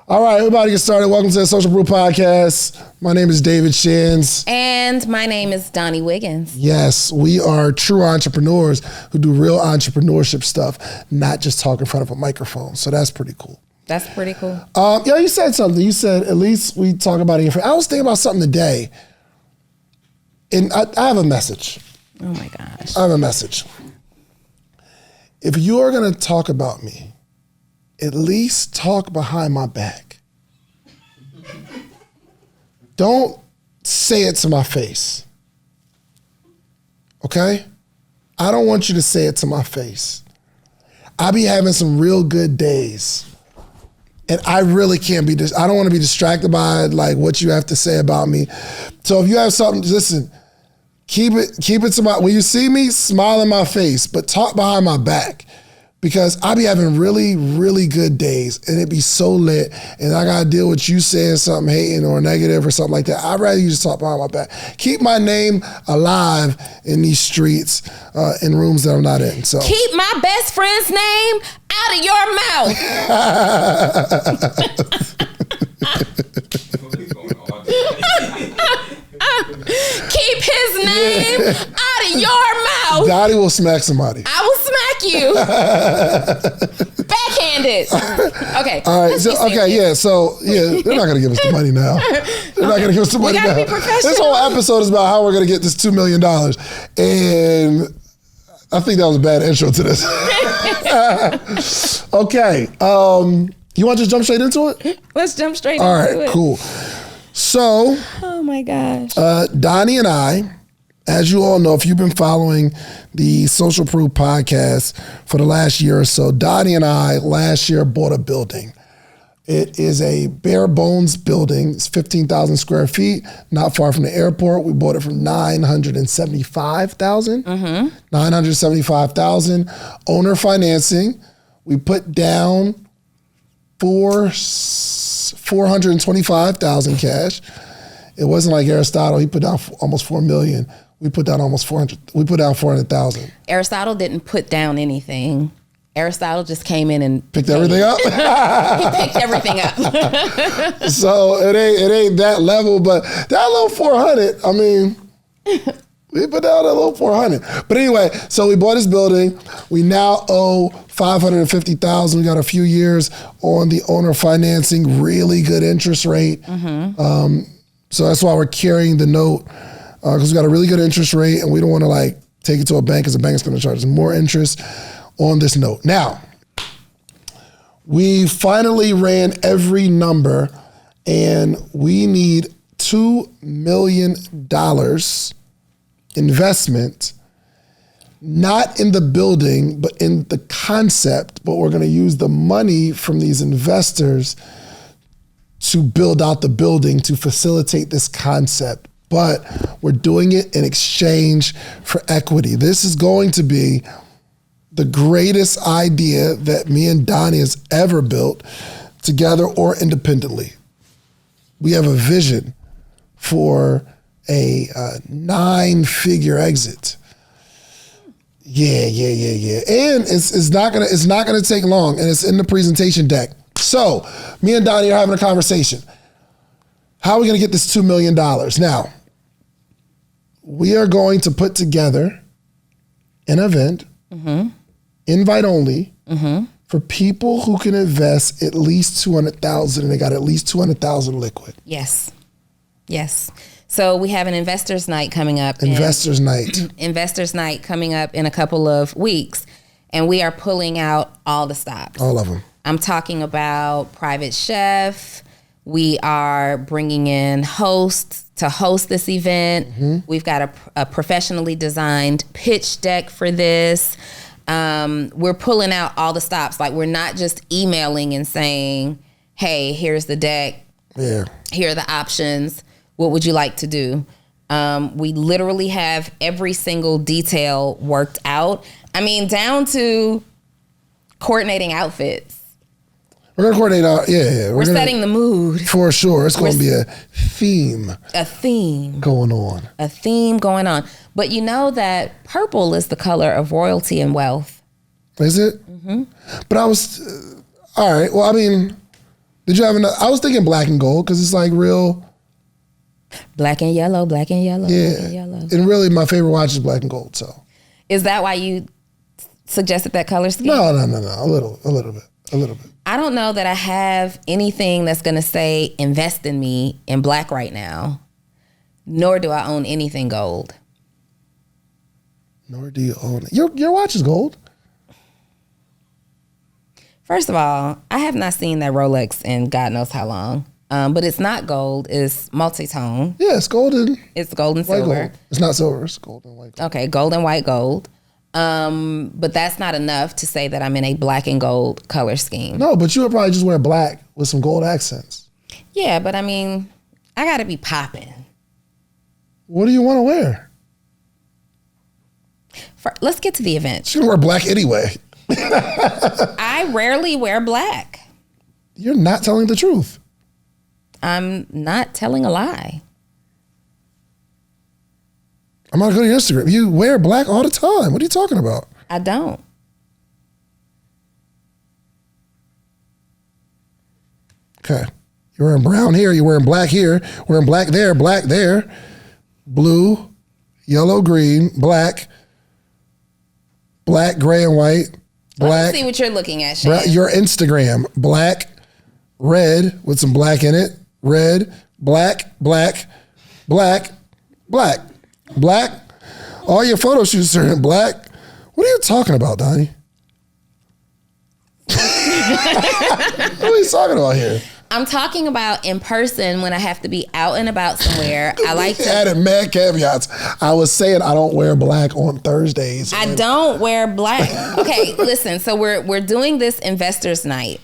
All right, everybody get started. Welcome to the Social Brew Podcast. My name is David Shands. And my name is Donni Wiggins. Yes, we are true entrepreneurs who do real entrepreneurship stuff, not just talk in front of a microphone. So that's pretty cool. That's pretty cool. Yeah, you said something. You said at least we talk about it. I was thinking about something today, and I have a message. Oh my gosh. I have a message. If you're going to talk about me, at least talk behind my back. Don't say it to my face. Okay? I don't want you to say it to my face. I be having some real good days. And I really can't be, I don't want to be distracted by like what you have to say about me. So if you have something, listen, keep it to my, when you see me, smile in my face, but talk behind my back. Because I be having really, really good days and it be so lit and I gotta deal with you saying something hating or negative or something like that. I'd rather you just talk behind my back. Keep my name alive in these streets, in rooms that I'm not in. So keep my best friend's name out of your mouth. Keep his name out of your mouth. Dottie will smack somebody. I will smack you. Backhanded. Okay. All right. So, okay. Yeah. So yeah, they're not gonna give us the money now. They're not gonna give us the money now. Be professional. This whole episode is about how we're gonna get this $2 million, and I think that was a bad intro to this. Okay. You want to just jump straight into it? Let's jump straight into it. All right. Cool. So, oh my gosh. Donni and I, as you all know, if you've been following the Social Proof podcast for the last year or so, Donni and I last year bought a building. It is a bare bones building. It's 15,000 square feet, not far from the airport. We bought it for $975,000. $975,000. Owner financing. We put down $425,000 cash. It wasn't like Aristotle. He put down almost $4 million. We put down almost 400. We put down 400,000. Aristotle didn't put down anything. Aristotle just came in and picked everything up. He picked everything up. So it ain't that level, but that little 400. I mean, we put down a little 400. But anyway, so we bought this building. We now owe $550,000. We got a few years on the owner financing, really good interest rate. So that's why we're carrying the note, because we got a really good interest rate and we don't want to like take it to a bank because the bank is going to charge us more interest on this note. Now, we finally ran every number and we need $2 million investment, not in the building, but in the concept, but we're going to use the money from these investors to build out the building to facilitate this concept. But we're doing it in exchange for equity. This is going to be the greatest idea that me and Donni has ever built together or independently. We have a vision for a 9-figure exit. Yeah. And it's not gonna take long, and it's in the presentation deck. So me and Donni are having a conversation. How are we gonna get this $2 million? Now, we are going to put together an event, invite only, for people who can invest at least $200,000, and they got at least $200,000 liquid. Yes. So we have an investors night coming up. Investors night coming up in a couple of weeks, and we are pulling out all the stops. All of them. I'm talking about private chef. We are bringing in hosts to host this event. We've got a professionally designed pitch deck for this. We're pulling out all the stops. Like, we're not just emailing and saying, hey, here's the deck. Yeah. Here are the options. What would you like to do? We literally have every single detail worked out. I mean, down to coordinating outfits. We're going to coordinate out. Yeah. We're setting the mood. For sure. It's going to be a theme. Going on. A theme going on. But you know that purple is the color of royalty and wealth. Is it? But I was, all right. Well, I mean, Did you have enough? I was thinking black and gold because it's like real. Black and yellow, black and yellow, Yeah. black and yellow. And really, my favorite watch is black and gold. So. Is that why you suggested that color scheme? No. A little bit. I don't know that I have anything that's going to say invest in me in black right now, nor do I own anything gold. Nor do you own it. Your watch is gold. First of all, I have not seen that Rolex in God knows how long. But it's not gold. It's multi-tone. Yeah, it's golden. It's gold and White silver. gold. It's not silver. It's gold and white gold. Okay, gold and white gold. But that's not enough to say that I'm in a black and gold color scheme. No, but you would probably just wear black with some gold accents. Yeah, but I mean, I got to be popping. What do you want to wear? Let's get to the event. She's going to wear black anyway. I rarely wear black. You're not telling the truth. I'm not telling a lie. I'm going to go to your Instagram. You wear black all the time. What are you talking about? I don't. Okay. You're wearing brown here. You're wearing black here. Wearing black there, blue, yellow, green, black, gray, and white. Black. Let me see what you're looking at, Shan. Your Instagram. Black, red with some black in it. Red, black. All your photo shoots are in black. What are you talking about, Donnie? What are you talking about here? I'm talking about in person when I have to be out and about somewhere. I like to added mad caveats. I was saying I don't wear black on Thursdays. I don't wear black. Okay, listen. So we're doing this investors night.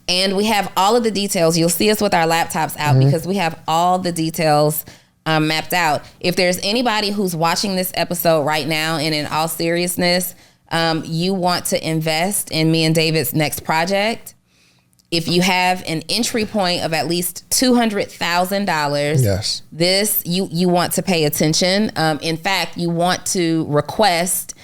And we have all of the details. You'll see us with our laptops out because we have all the details mapped out. If there's anybody who's watching this episode right now and in all seriousness, you want to invest in me and David's next project, if you have an entry point of at least $200,000, yes, this you want to pay attention. In fact, you want to request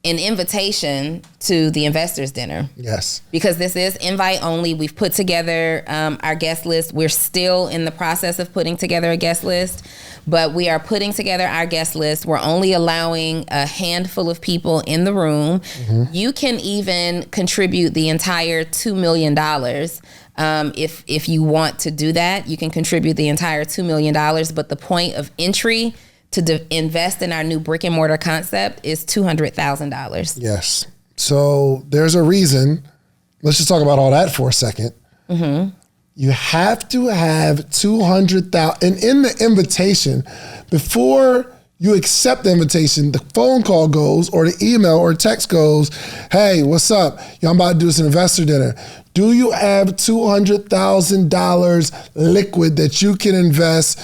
an invitation to the investors dinner. Yes. Because this is invite only. We've put together our guest list. We're still in the process of putting together a guest list, but we are putting together our guest list. We're only allowing a handful of people in the room. Mm-hmm. You can even contribute the entire $2 million. If you want to do that, you can contribute the entire $2 million. But the point of entry to invest in our new brick and mortar concept is $200,000. Yes. So there's a reason. Let's just talk about all that for a second. Mm-hmm. You have to have 200,000. And in the invitation, before you accept the invitation, the phone call goes or the email or text goes, hey, what's up? Yo, I'm about to do this investor dinner. Do you have $200,000 liquid that you can invest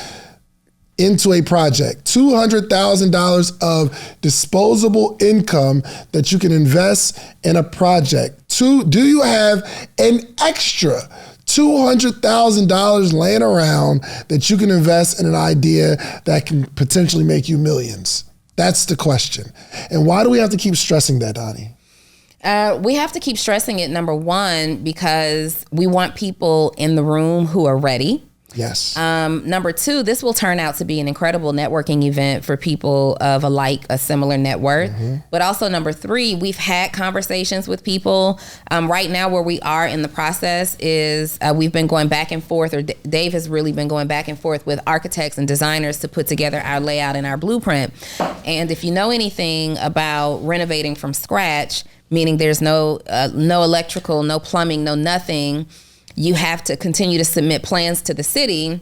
into a project? $200,000 of disposable income that you can invest in a project. Do you have an extra $200,000 laying around that you can invest in an idea that can potentially make you millions? That's the question. And why do we have to keep stressing that, Donnie? We have to keep stressing it, number one, because we want people in the room who are ready. Yes. Number two, this will turn out to be an incredible networking event for people of a similar net worth. Mm-hmm. But also number three, we've had conversations with people. Right now where we are in the process is we've been going back and forth, or Dave has really been going back and forth with architects and designers to put together our layout and our blueprint. And if you know anything about renovating from scratch, meaning there's no electrical, no plumbing, no nothing, you have to continue to submit plans to the city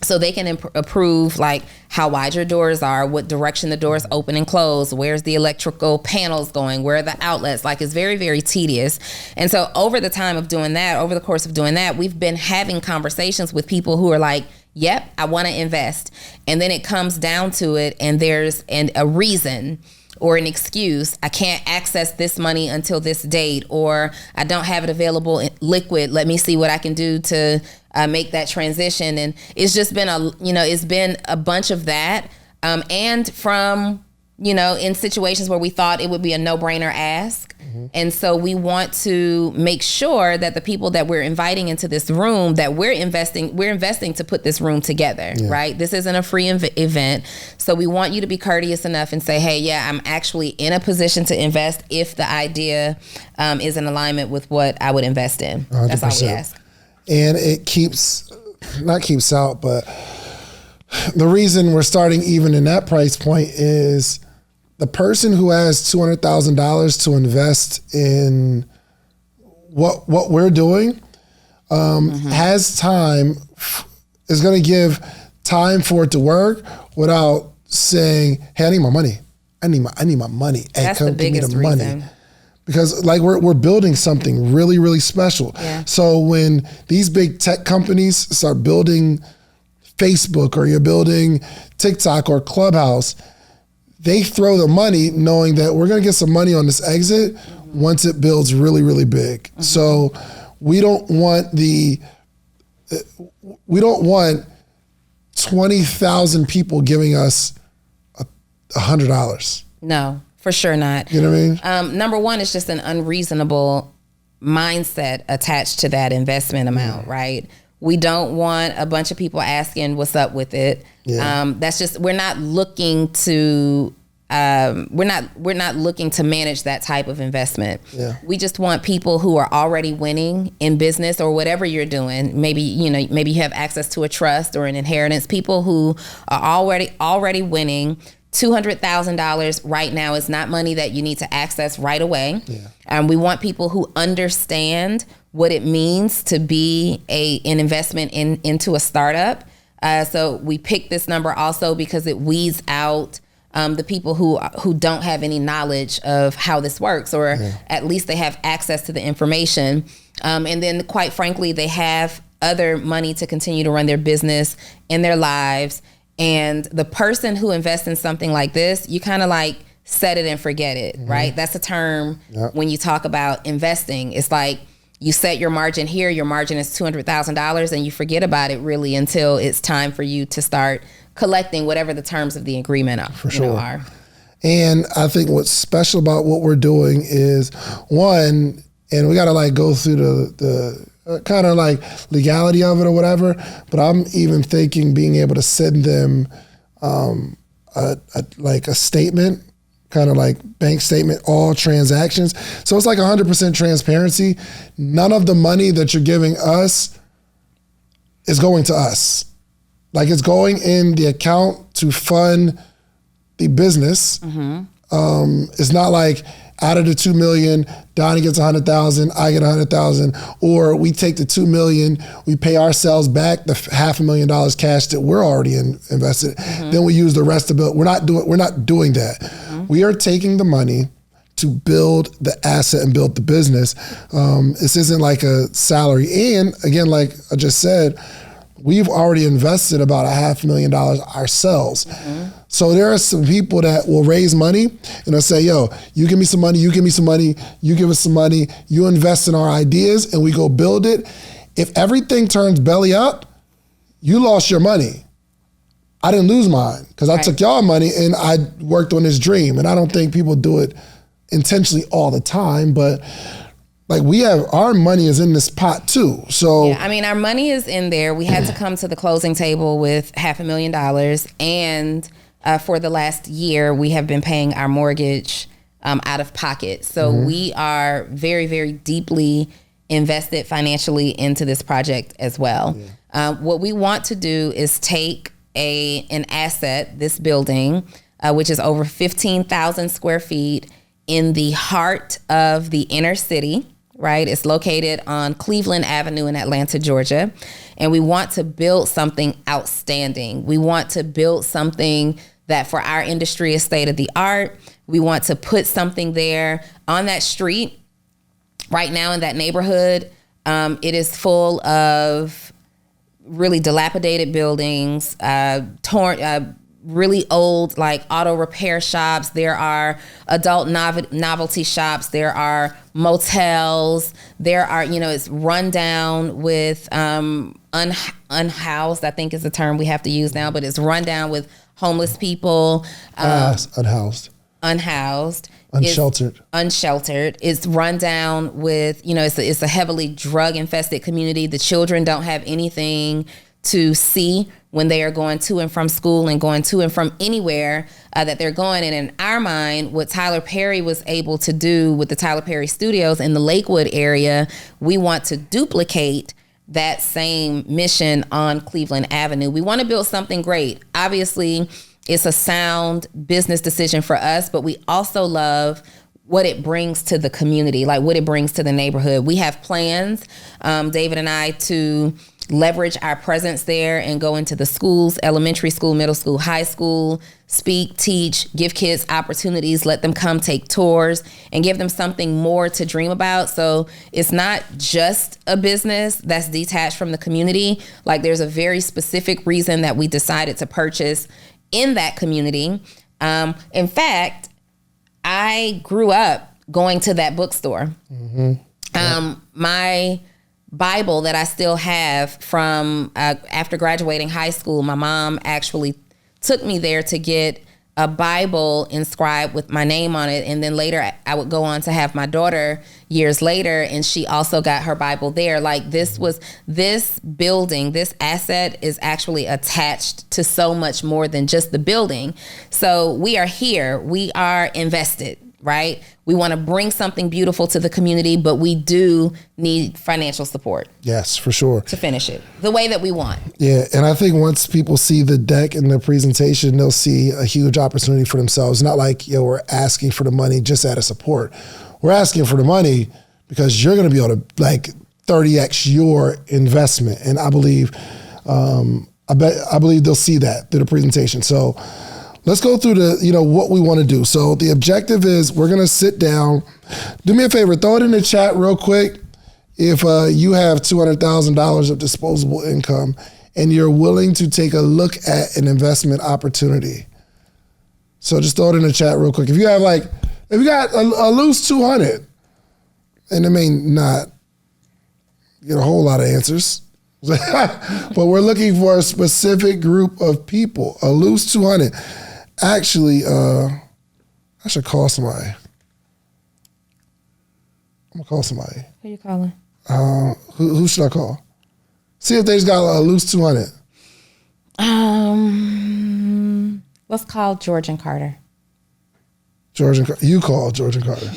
so they can approve like how wide your doors are, what direction the doors open and close, where's the electrical panels going, where are the outlets. Like, it's very, very tedious. And so over the course of doing that, we've been having conversations with people who are like, yep, I want to invest. And then it comes down to it and there's a reason or an excuse. I can't access this money until this date, or I don't have it available in liquid. Let me see what I can do to make that transition. And it's just been it's been a bunch of that. And from in situations where we thought it would be a no-brainer ask. And so we want to make sure that the people that we're inviting into this room, that we're investing to put this room together, right? This isn't a free event. So we want you to be courteous enough and say, hey, yeah, I'm actually in a position to invest if the idea is in alignment with what I would invest in. 100%. That's all we ask. And it but the reason we're starting even in that price point is the person who has $200,000 to invest in what we're doing has time, is going to give time for it to work without saying, hey, I need my money. I need my money. Hey, that's the biggest reason. Because like we're building something really, really special. Yeah. So when these big tech companies start building Facebook, or you're building TikTok or Clubhouse, they throw the money knowing that we're going to get some money on this exit once it builds really, really big. So we don't want 20,000 people giving us $100. No, for sure not. You know what I mean? Number one, it's just an unreasonable mindset attached to that investment amount, right? We don't want a bunch of people asking what's up with it. Yeah. That's just, we're not looking to manage that type of investment. Yeah. We just want people who are already winning in business or whatever you're doing. Maybe you have access to a trust or an inheritance. People who are already winning. $200,000 right now is not money that you need to access right away. Yeah. We want people who understand what it means to be an investment into a startup. So we picked this number also because it weeds out the people who don't have any knowledge of how this works, or at least they have access to the information. And then quite frankly, they have other money to continue to run their business and their lives. And the person who invests in something like this, you kind of like set it and forget it, right? That's a term when you talk about investing. It's like you set your margin here, your margin is $200,000, and you forget about it really until it's time for you to start collecting whatever the terms of the agreement are. For sure. And I think what's special about what we're doing is, one, and we got to like go through the kind of like legality of it or whatever, but I'm even thinking being able to send them a statement, kind of like bank statement, all transactions. So it's like 100% transparency. None of the money that you're giving us is going to us. Like it's going in the account to fund the business. It's not like out of the $2 million, Donnie gets $100,000, I get $100,000, or we take the $2 million, we pay ourselves back the $500,000 cash that we're already invested. Then we use the rest of it. We're not doing that. We are taking the money to build the asset and build the business. This isn't like a salary. And again, like I just said, we've already invested about $500,000 ourselves. So there are some people that will raise money and they'll say, yo, you give me some money, you give me some money, you give us some money, you invest in our ideas and we go build it. If everything turns belly up, you lost your money. I didn't lose mine because I took y'all money and I worked on this dream. And I don't think people do it intentionally all the time, but like our money is in this pot too. So yeah, I mean, our money is in there. We had to come to the closing table with $500,000, and for the last year, we have been paying our mortgage out of pocket. So we are very, very deeply invested financially into this project as well. What we want to do is take an asset, this building, which is over 15,000 square feet in the heart of the inner city. Right? It's located on Cleveland Avenue in Atlanta, Georgia. And we want to build something outstanding. We want to build something that for our industry is state of the art. We want to put something there on that street. Right now in that neighborhood, it is full of really dilapidated buildings, really old like auto repair shops. There are adult novelty shops. There are motels. There are, it's run down with unhoused, I think is the term we have to use now, but it's run down with homeless people. Unhoused. Unsheltered. It's run down with, it's a heavily drug infested community. The children don't have anything to see when they are going to and from school and going to and from anywhere that they're going. And in our mind, what Tyler Perry was able to do with the Tyler Perry Studios in the Lakewood area, we want to duplicate that same mission on Cleveland Avenue. We want to build something great. Obviously, it's a sound business decision for us, but we also love what it brings to the community, like what it brings to the neighborhood. We have plans, David and I, to leverage our presence there and go into the schools, elementary school, middle school, high school, speak, teach, give kids opportunities, let them come take tours, and give them something more to dream about. So it's not just a business that's detached from the community. Like, there's a very specific reason that we decided to purchase in that community. In fact, I grew up going to that bookstore. My Bible that I still have from after graduating high school, my mom actually took me there to get a Bible inscribed with my name on it. And then later I would go on to have my daughter years later, and she also got her Bible there. Like, this building, this asset is actually attached to so much more than just the building. So we are here, we are invested, right? We want to bring something beautiful to the community, but we do need financial support. Yes, for sure. To finish it the way that we want. Yeah, and I think once people see the deck and the presentation, they'll see a huge opportunity for themselves. Not like, we're asking for the money just out of support. We're asking for the money because you're going to be able to 30x your investment. And I believe they'll see that through the presentation. So let's go through what we want to do. So the objective is we're going to sit down. Do me a favor, throw it in the chat real quick. If you have $200,000 of disposable income and you're willing to take a look at an investment opportunity. So just throw it in the chat real quick. If you got a loose 200, and it may not get a whole lot of answers, but we're looking for a specific group of people, a loose 200. Actually, I should call somebody. I'm gonna call somebody. Who you calling? Who should I call? See if they just got a loose 200. Let's call George and Carter. You call George and Carter.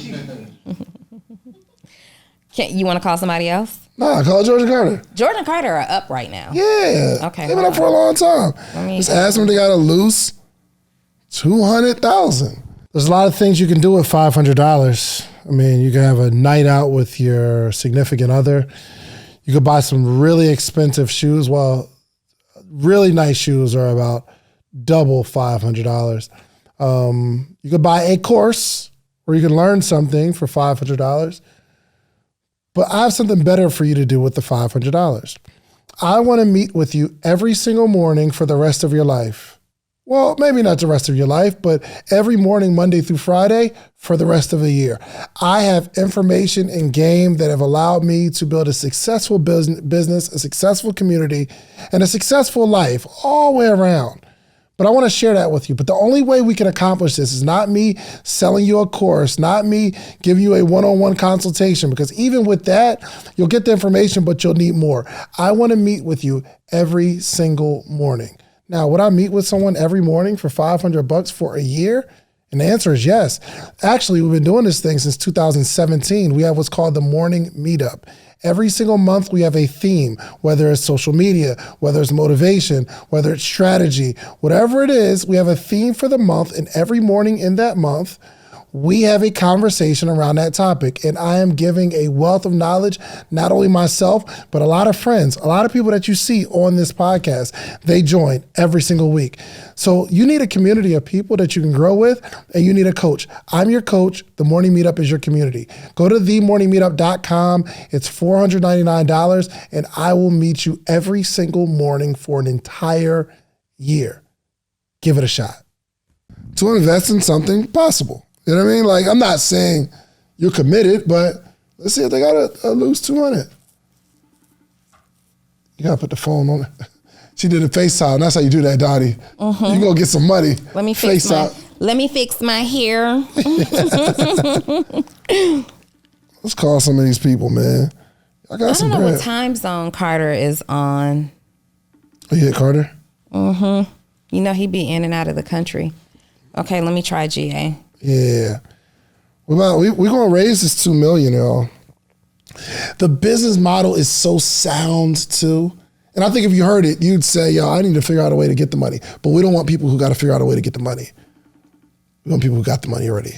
You want to call somebody else? Nah, call George and Carter. George and Carter are up right now. Yeah. Okay. They've been up for a long time. Just ask them if they got a loose 200,000. There's a lot of things you can do with $500. I mean, you can have a night out with your significant other. You could buy some really expensive shoes. Well, really nice shoes are about double $500. You could buy a course where you can learn something for $500. But I have something better for you to do with the $500. I want to meet with you every single morning for the rest of your life. Well, maybe not the rest of your life, but every morning, Monday through Friday, for the rest of a year. I have information and game that have allowed me to build a successful business, a successful community, and a successful life all the way around. But I want to share that with you. But the only way we can accomplish this is not me selling you a course, not me giving you a one-on-one consultation, because even with that, you'll get the information, but you'll need more. I want to meet with you every single morning. Now, would I meet with someone every morning for $500 for a year? And the answer is yes. Actually, we've been doing this thing since 2017. We have what's called the morning meetup. Every single month we have a theme, whether it's social media, whether it's motivation, whether it's strategy, whatever it is, we have a theme for the month, and every morning in that month, we have a conversation around that topic. And I am giving a wealth of knowledge, not only myself, but a lot of friends, a lot of people that you see on this podcast, they join every single week. So you need a community of people that you can grow with, and you need a coach. I'm your coach. The Morning Meetup is your community. Go to themorningmeetup.com. It's $499, and I will meet you every single morning for an entire year. give it a shot. To invest in something possible. You know what I mean? Like, I'm not saying you're committed, but let's see if they got to lose 200. You got to put the phone on it. She did a FaceTime. That's how you do that, Donnie. You go get some money. Let me fix my hair. Let's call some of these people, man. I don't know what time zone Carter is on. Oh, you hit Carter? You know he be in and out of the country. Okay, let me try GA. Yeah. We're going to raise this $2 million, y'all. The business model is so sound, too. And I think if you heard it, you'd say, yo, I need to figure out a way to get the money. But we don't want people who got to figure out a way to get the money. We want people who got the money already.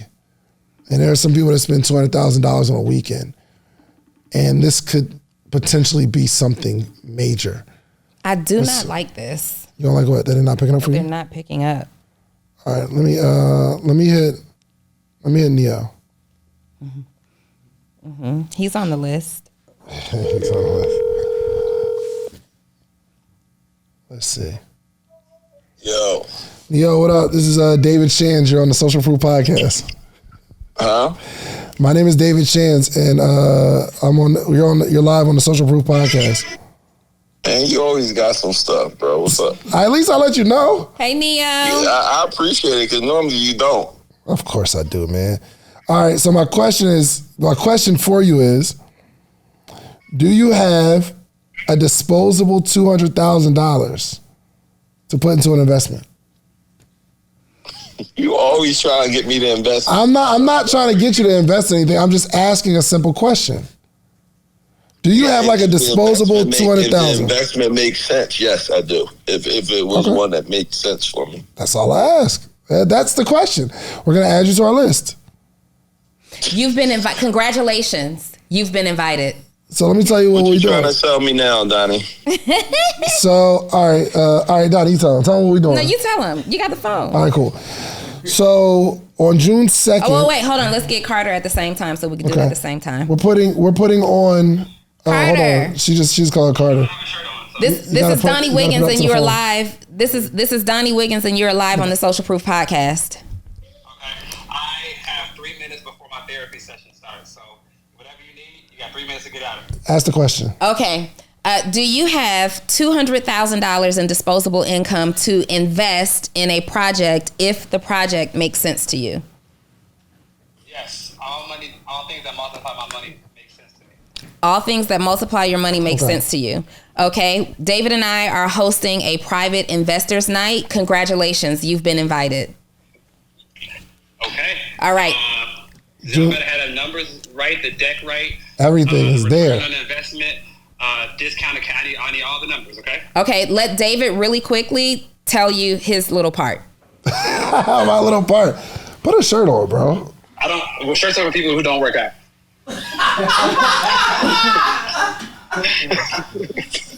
And there are some people that spend $200,000 on a weekend. And this could potentially be something major. I do not like this. You don't like what? They're not picking up for you? They're not picking up. All right, let me hit Neo. He's on the list. He's on the list. Let's see. Yo. Yo, what up? This is David Shands. You're on the Social Proof Podcast. Huh? My name is David Shands, and you're live on the Social Proof Podcast. Man, you always got some stuff, bro. What's up? At least I'll let you know. Hey, Neo. Yeah, I appreciate it because normally you don't. Of course I do, man. All right, so my question for you is, do you have a disposable $200,000 to put into an investment? You always try to get me to invest. I'm not trying to get you to invest in anything. I'm just asking a simple question. Do you have like a disposable $200,000? If the investment makes sense, yes, I do. If it was one that makes sense for me. That's all I ask. That's the question. We're going to add you to our list. You've been invited. Congratulations. You've been invited. So let me tell you what we're doing. What you trying to tell me now, Donnie? So, all right, Donnie, you tell him. Tell him what we're doing. No, you tell him. You got the phone. All right, cool. So on June 2nd. Oh, well, wait, hold on. Let's get Carter at the same time so we can do it at the same time. We're putting on. Hold on. She's called Carter. This is Donni Wiggins and you're live. This is Donni Wiggins and you're live on the Social Proof Podcast. Okay. I have 3 minutes before my therapy session starts. So whatever you need, you got 3 minutes to get out of it. Ask the question. Okay. Do you have $200,000 in disposable income to invest in a project if the project makes sense to you? Yes. All things that multiply my money make sense to me. All things that multiply your money make sense to you. Okay. David and I are hosting a private investors night. Congratulations. You've been invited. Okay. All right. You better have the numbers right, the deck right. Everything is there. Return on investment, discount account. I need all the numbers, okay? Okay. Let David really quickly tell you his little part. My little part. Put a shirt on, bro. Shirts are for people who don't work out.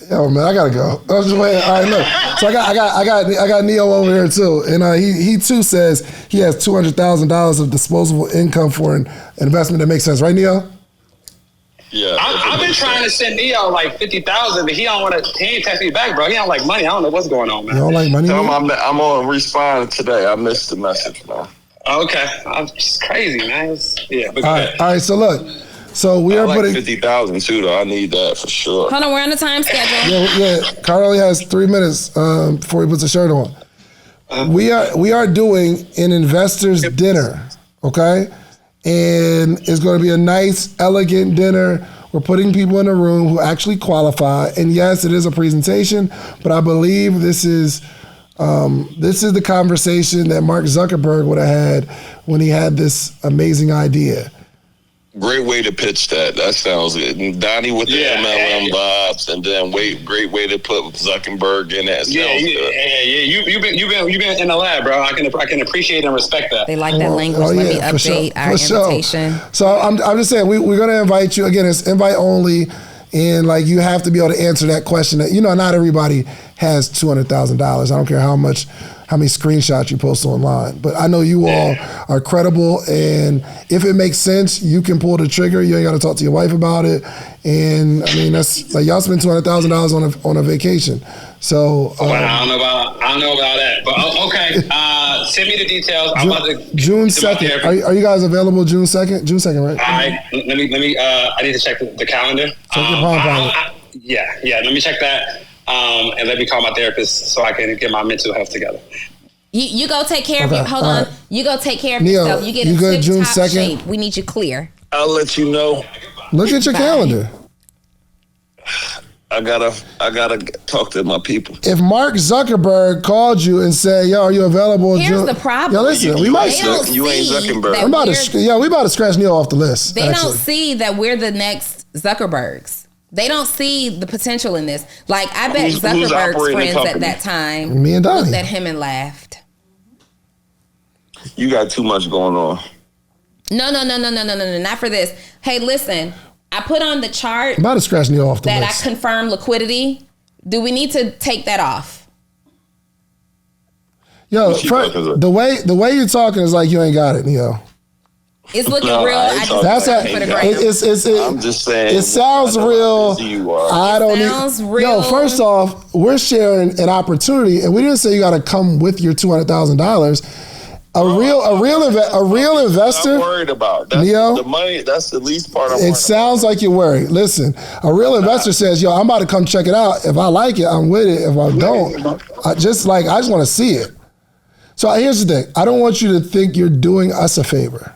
Yo, man, I gotta go. I was just waiting. All right, look. So I got Neo over here too, and he too says he has $200,000 of disposable income for an investment that makes sense, right, Neo? Yeah. I've been trying to send Neo like 50,000, but he ain't text me back, bro. He don't like money. I don't know what's going on, man. You don't like money? I'm on respond today. I missed the message, man. Okay, I'm just crazy, man. All right. So look, so we are putting 50,000 too, though. I need that for sure. Hold on, we're on the time schedule. Yeah. Carl only has 3 minutes before he puts a shirt on. We are doing an investors dinner, okay? And it's going to be a nice, elegant dinner. We're putting people in a room who actually qualify. And yes, it is a presentation, but I believe this is the conversation that Mark Zuckerberg would have had when he had this amazing idea. Great way to pitch that. That sounds good. Donnie with the MLM vibes, and then great way to put Zuckerberg in that. You've been in the lab, bro. I can appreciate and respect that. They like that language. Let me update our invitation. So I'm just saying we're gonna invite you again. It's invite only, and like you have to be able to answer that question. That not everybody has $200,000. I don't care how many screenshots you post online. But I know you all are credible, and if it makes sense, you can pull the trigger. You ain't got to talk to your wife about it. And I mean, that's like y'all spend $200,000 on a vacation. So I don't know about that, but okay. Send me the details. I'm about to June 2nd. Are you guys available June 2nd? June 2nd, right? All right. Let me. I need to check the calendar. Check your Palm. Yeah. Let me check that. And let me call my therapist so I can get my mental health together. You go take care of your. Hold on. Right. You go take care of Neo, yourself. You get you a good June tip-top 2nd? shape. We need you clear. I'll let you know. Look at your calendar. I gotta talk to my people. If Mark Zuckerberg called you and said, "Yo, are you available?" Here's the problem. Yo, listen, we might. You ain't Zuckerberg. We about to scratch Neil off the list. They don't see that we're the next Zuckerbergs. They don't see the potential in this. Like, I bet Zuckerberg's friends at that time Me and Donnie looked at him and laughed. You got too much going on. No, not for this. Hey, listen, I put on the chart I'm about to scratch Neil off the list. that I confirm liquidity. Do we need to take that off? Yo, the way you're talking is like you ain't got it, Neo. It's looking real. I'm just saying. It sounds real. I don't sounds need. Real. Yo, first off, we're sharing an opportunity, and we didn't say you got to come with your $200,000. A real investor. I'm worried about that's Neo, the money. That's the least part. It sounds like you're worried. Listen, a real investor says, "Yo, I'm about to come check it out. If I like it, I'm with it. If I don't, I just want to see it." So here's the thing. I don't want you to think you're doing us a favor.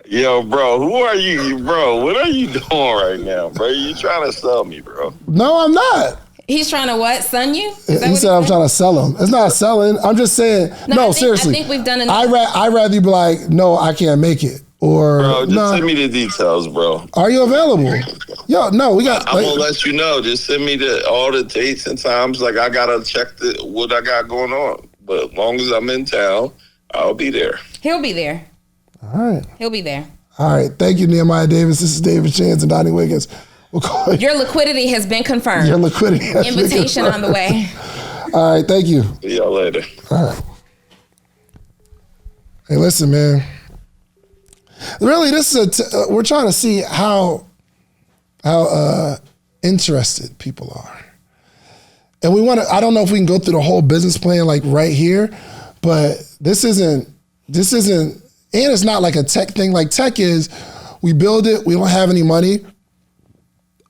Yo, bro, who are you, bro? What are you doing right now, bro? You trying to sell me, bro? No, I'm not. He's trying to what? Son you? He said I'm trying to sell him. It's not selling. I'm just saying. No, seriously. I think we've done enough. I'd rather you be like, no, I can't make it. Or bro, just send me the details, bro. Are you available? Yo, no, we got. I'm gonna let you know. Just send me all the dates and times. Like, I gotta check what I got going on. But as long as I'm in town, I'll be there. He'll be there. All right. He'll be there. All right. Thank you, Nehemiah Davis. This is David Shands and Donni Wiggins. We'll call you. Your liquidity has been confirmed. Your liquidity has Invitation been confirmed. on the way. All right. Thank you. See y'all later. All right. Hey, listen, man. Really, this is we're trying to see how interested people are. And we want to, I don't know if we can go through the whole business plan like right here, but this isn't, and it's not like a tech thing. Like tech is, we build it, we don't have any money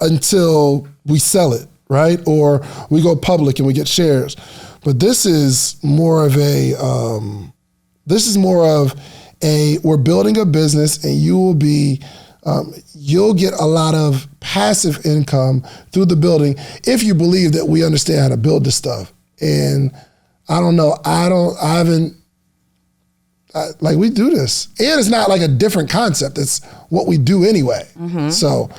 until we sell it, right? Or we go public and we get shares. But this is more of we're building a business and you will be, you'll get a lot of passive income through the building if you believe that we understand how to build this stuff. And I don't know, we do this. And it's not like a different concept. It's what we do anyway. Mm-hmm. So,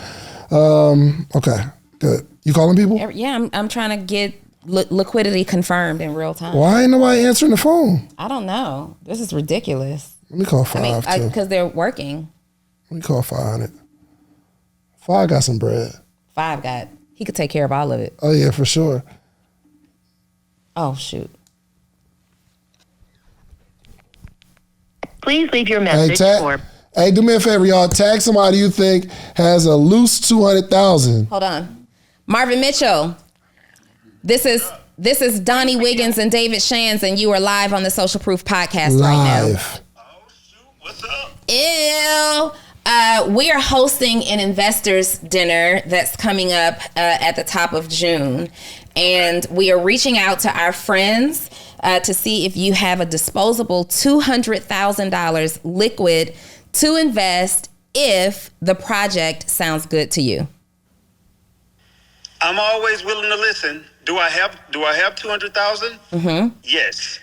okay, good. You calling people? Yeah, I'm trying to get liquidity confirmed in real time. Why ain't nobody answering the phone? I don't know. This is ridiculous. Let me call 5 too. Because they're working. Let me call 500. 5 got some bread. 5 he could take care of all of it. Oh yeah, for sure. Oh shoot. Please leave your message Hey, do me a favor, y'all. Tag somebody you think has a loose 200,000. Hold on. Marvin Mitchell. This is Donni Wiggins and David Shands, and you are live on the Social Proof Podcast right now. Oh shoot, what's up? Ew. We are hosting an investors dinner that's coming up at the top of June. And we are reaching out to our friends to see if you have a disposable $200,000 liquid to invest if the project sounds good to you. I'm always willing to listen. Do I have 200,000? Mm-hmm. Yes.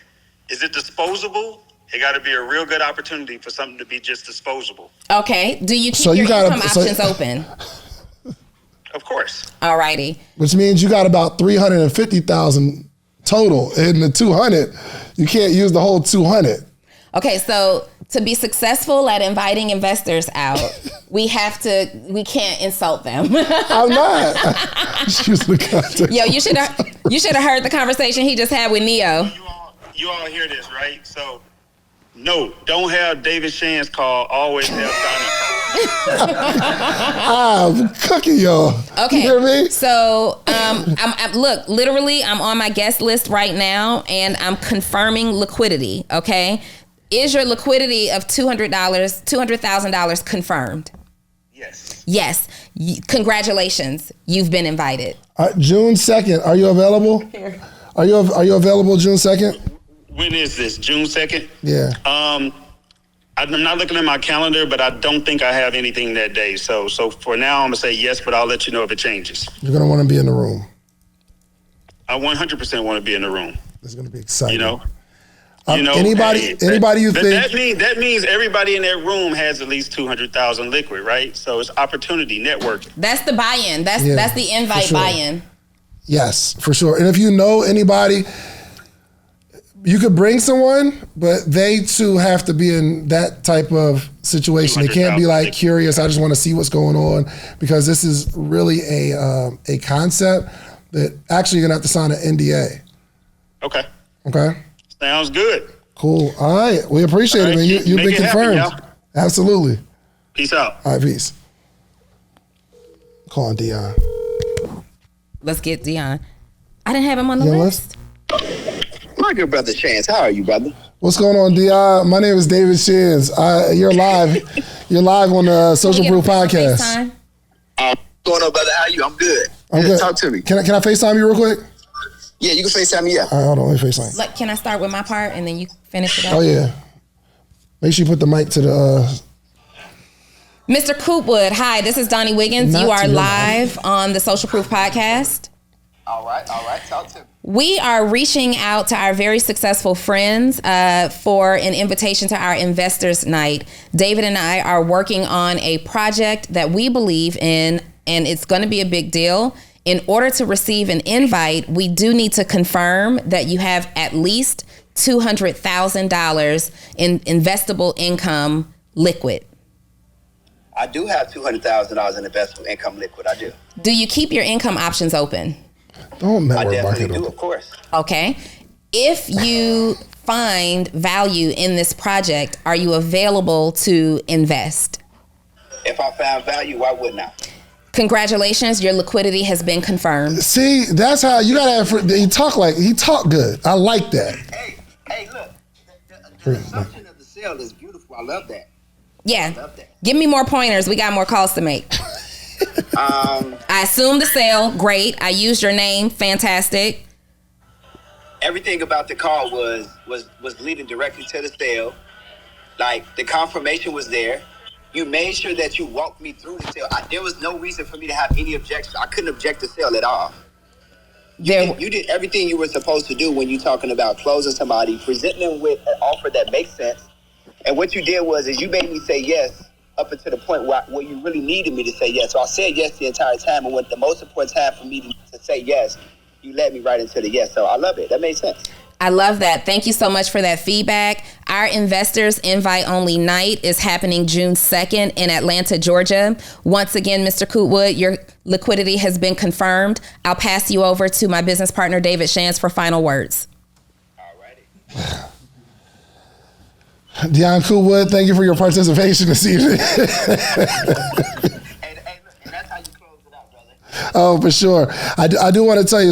Is it disposable? It got to be a real good opportunity for something to be just disposable. Okay. Do you keep your income options open? Of course. All righty. Which means you got about 350,000 total in the 200. You can't use the whole 200. Okay, so to be successful at inviting investors out, we can't insult them. I'm not. Just the context. Yo, you should have heard the conversation he just had with Neo. You all hear this, right? So, no, don't have David Shands call. Always have Donnie call. I'm cooking y'all. Okay. You hear me? So, look, literally, I'm on my guest list right now, and I'm confirming liquidity. Okay, is your liquidity of $200,000 confirmed? Yes. Yes. Congratulations, you've been invited. June 2nd. Are you available? Here. Are you available June 2nd? When is this? June 2nd? Yeah. I'm not looking at my calendar, but I don't think I have anything that day. So for now, I'm gonna say yes, but I'll let you know if it changes. You're gonna want to be in the room. I 100% want to be in the room. It's gonna be exciting. You know. Anybody you think that means everybody in that room has at least 200,000 liquid, right? So it's opportunity networking. That's the buy-in. That's the invite sure. buy-in. Yes, for sure. And if you know anybody, you could bring someone, but they too have to be in that type of situation. They can't be like curious. I just want to see what's going on, because this is really a concept that actually you're gonna have to sign an NDA. Okay. Okay. Sounds good. Cool. All right. We appreciate it, man. You've been confirmed. Happen, Absolutely. Peace out. All right, peace. Calling Dion. Let's get Dion. I didn't have him on the list. My good brother Shands, how are you, brother? What's going on, Dion? My name is David Shands. You're live. You're live on the Social Proof Podcast. What's going on, brother? How are you? I'm good. I'm good. Talk to me. Can I FaceTime you real quick? Yeah, you can FaceTime me, yeah. All right, hold on. Let me FaceTime. Look, can I start with my part and then you finish it up? Oh, yeah. Make sure you put the mic to the... Mr. Coopwood, hi, this is Donni Wiggins. You are live on the Social Proof Podcast. All right. Talk to me. We are reaching out to our very successful friends for an invitation to our Investors Night. David and I are working on a project that we believe in, and it's going to be a big deal. In order to receive an invite, we do need to confirm that you have at least $200,000 in investable income liquid. I do have $200,000 in investable income liquid. I do. Do you keep your income options open? Don't I network definitely market. do, of course. Okay. If you find value in this project, are you available to invest? If I found value, why wouldn't I? Congratulations, your liquidity has been confirmed. See, that's how you gotta have. He talk good. I like that. Hey, look. The assumption of the sale is beautiful. I love that. Yeah. I love that. Give me more pointers. We got more calls to make. I assumed the sale. Great. I used your name. Fantastic. Everything about the call was leading directly to the sale. Like, the confirmation was there. You made sure that you walked me through the sale. There was no reason for me to have any objection. I couldn't object to sale at all. You did everything you were supposed to do when you're talking about closing somebody, presenting them with an offer that makes sense. And what you did was you made me say yes up until the point where you really needed me to say yes. So I said yes the entire time. And when the most important time for me to say yes, you led me right into the yes. So I love it. That made sense. I love that. Thank you so much for that feedback. Our investors invite only night is happening June 2nd in Atlanta, Georgia. Once again, Mr. Cootwood, your liquidity has been confirmed. I'll pass you over to my business partner, David Shands, for final words. All righty. Dion Cootwood, thank you for your participation this evening. That's how you close it out, brother. Oh, for sure. I do want to tell you,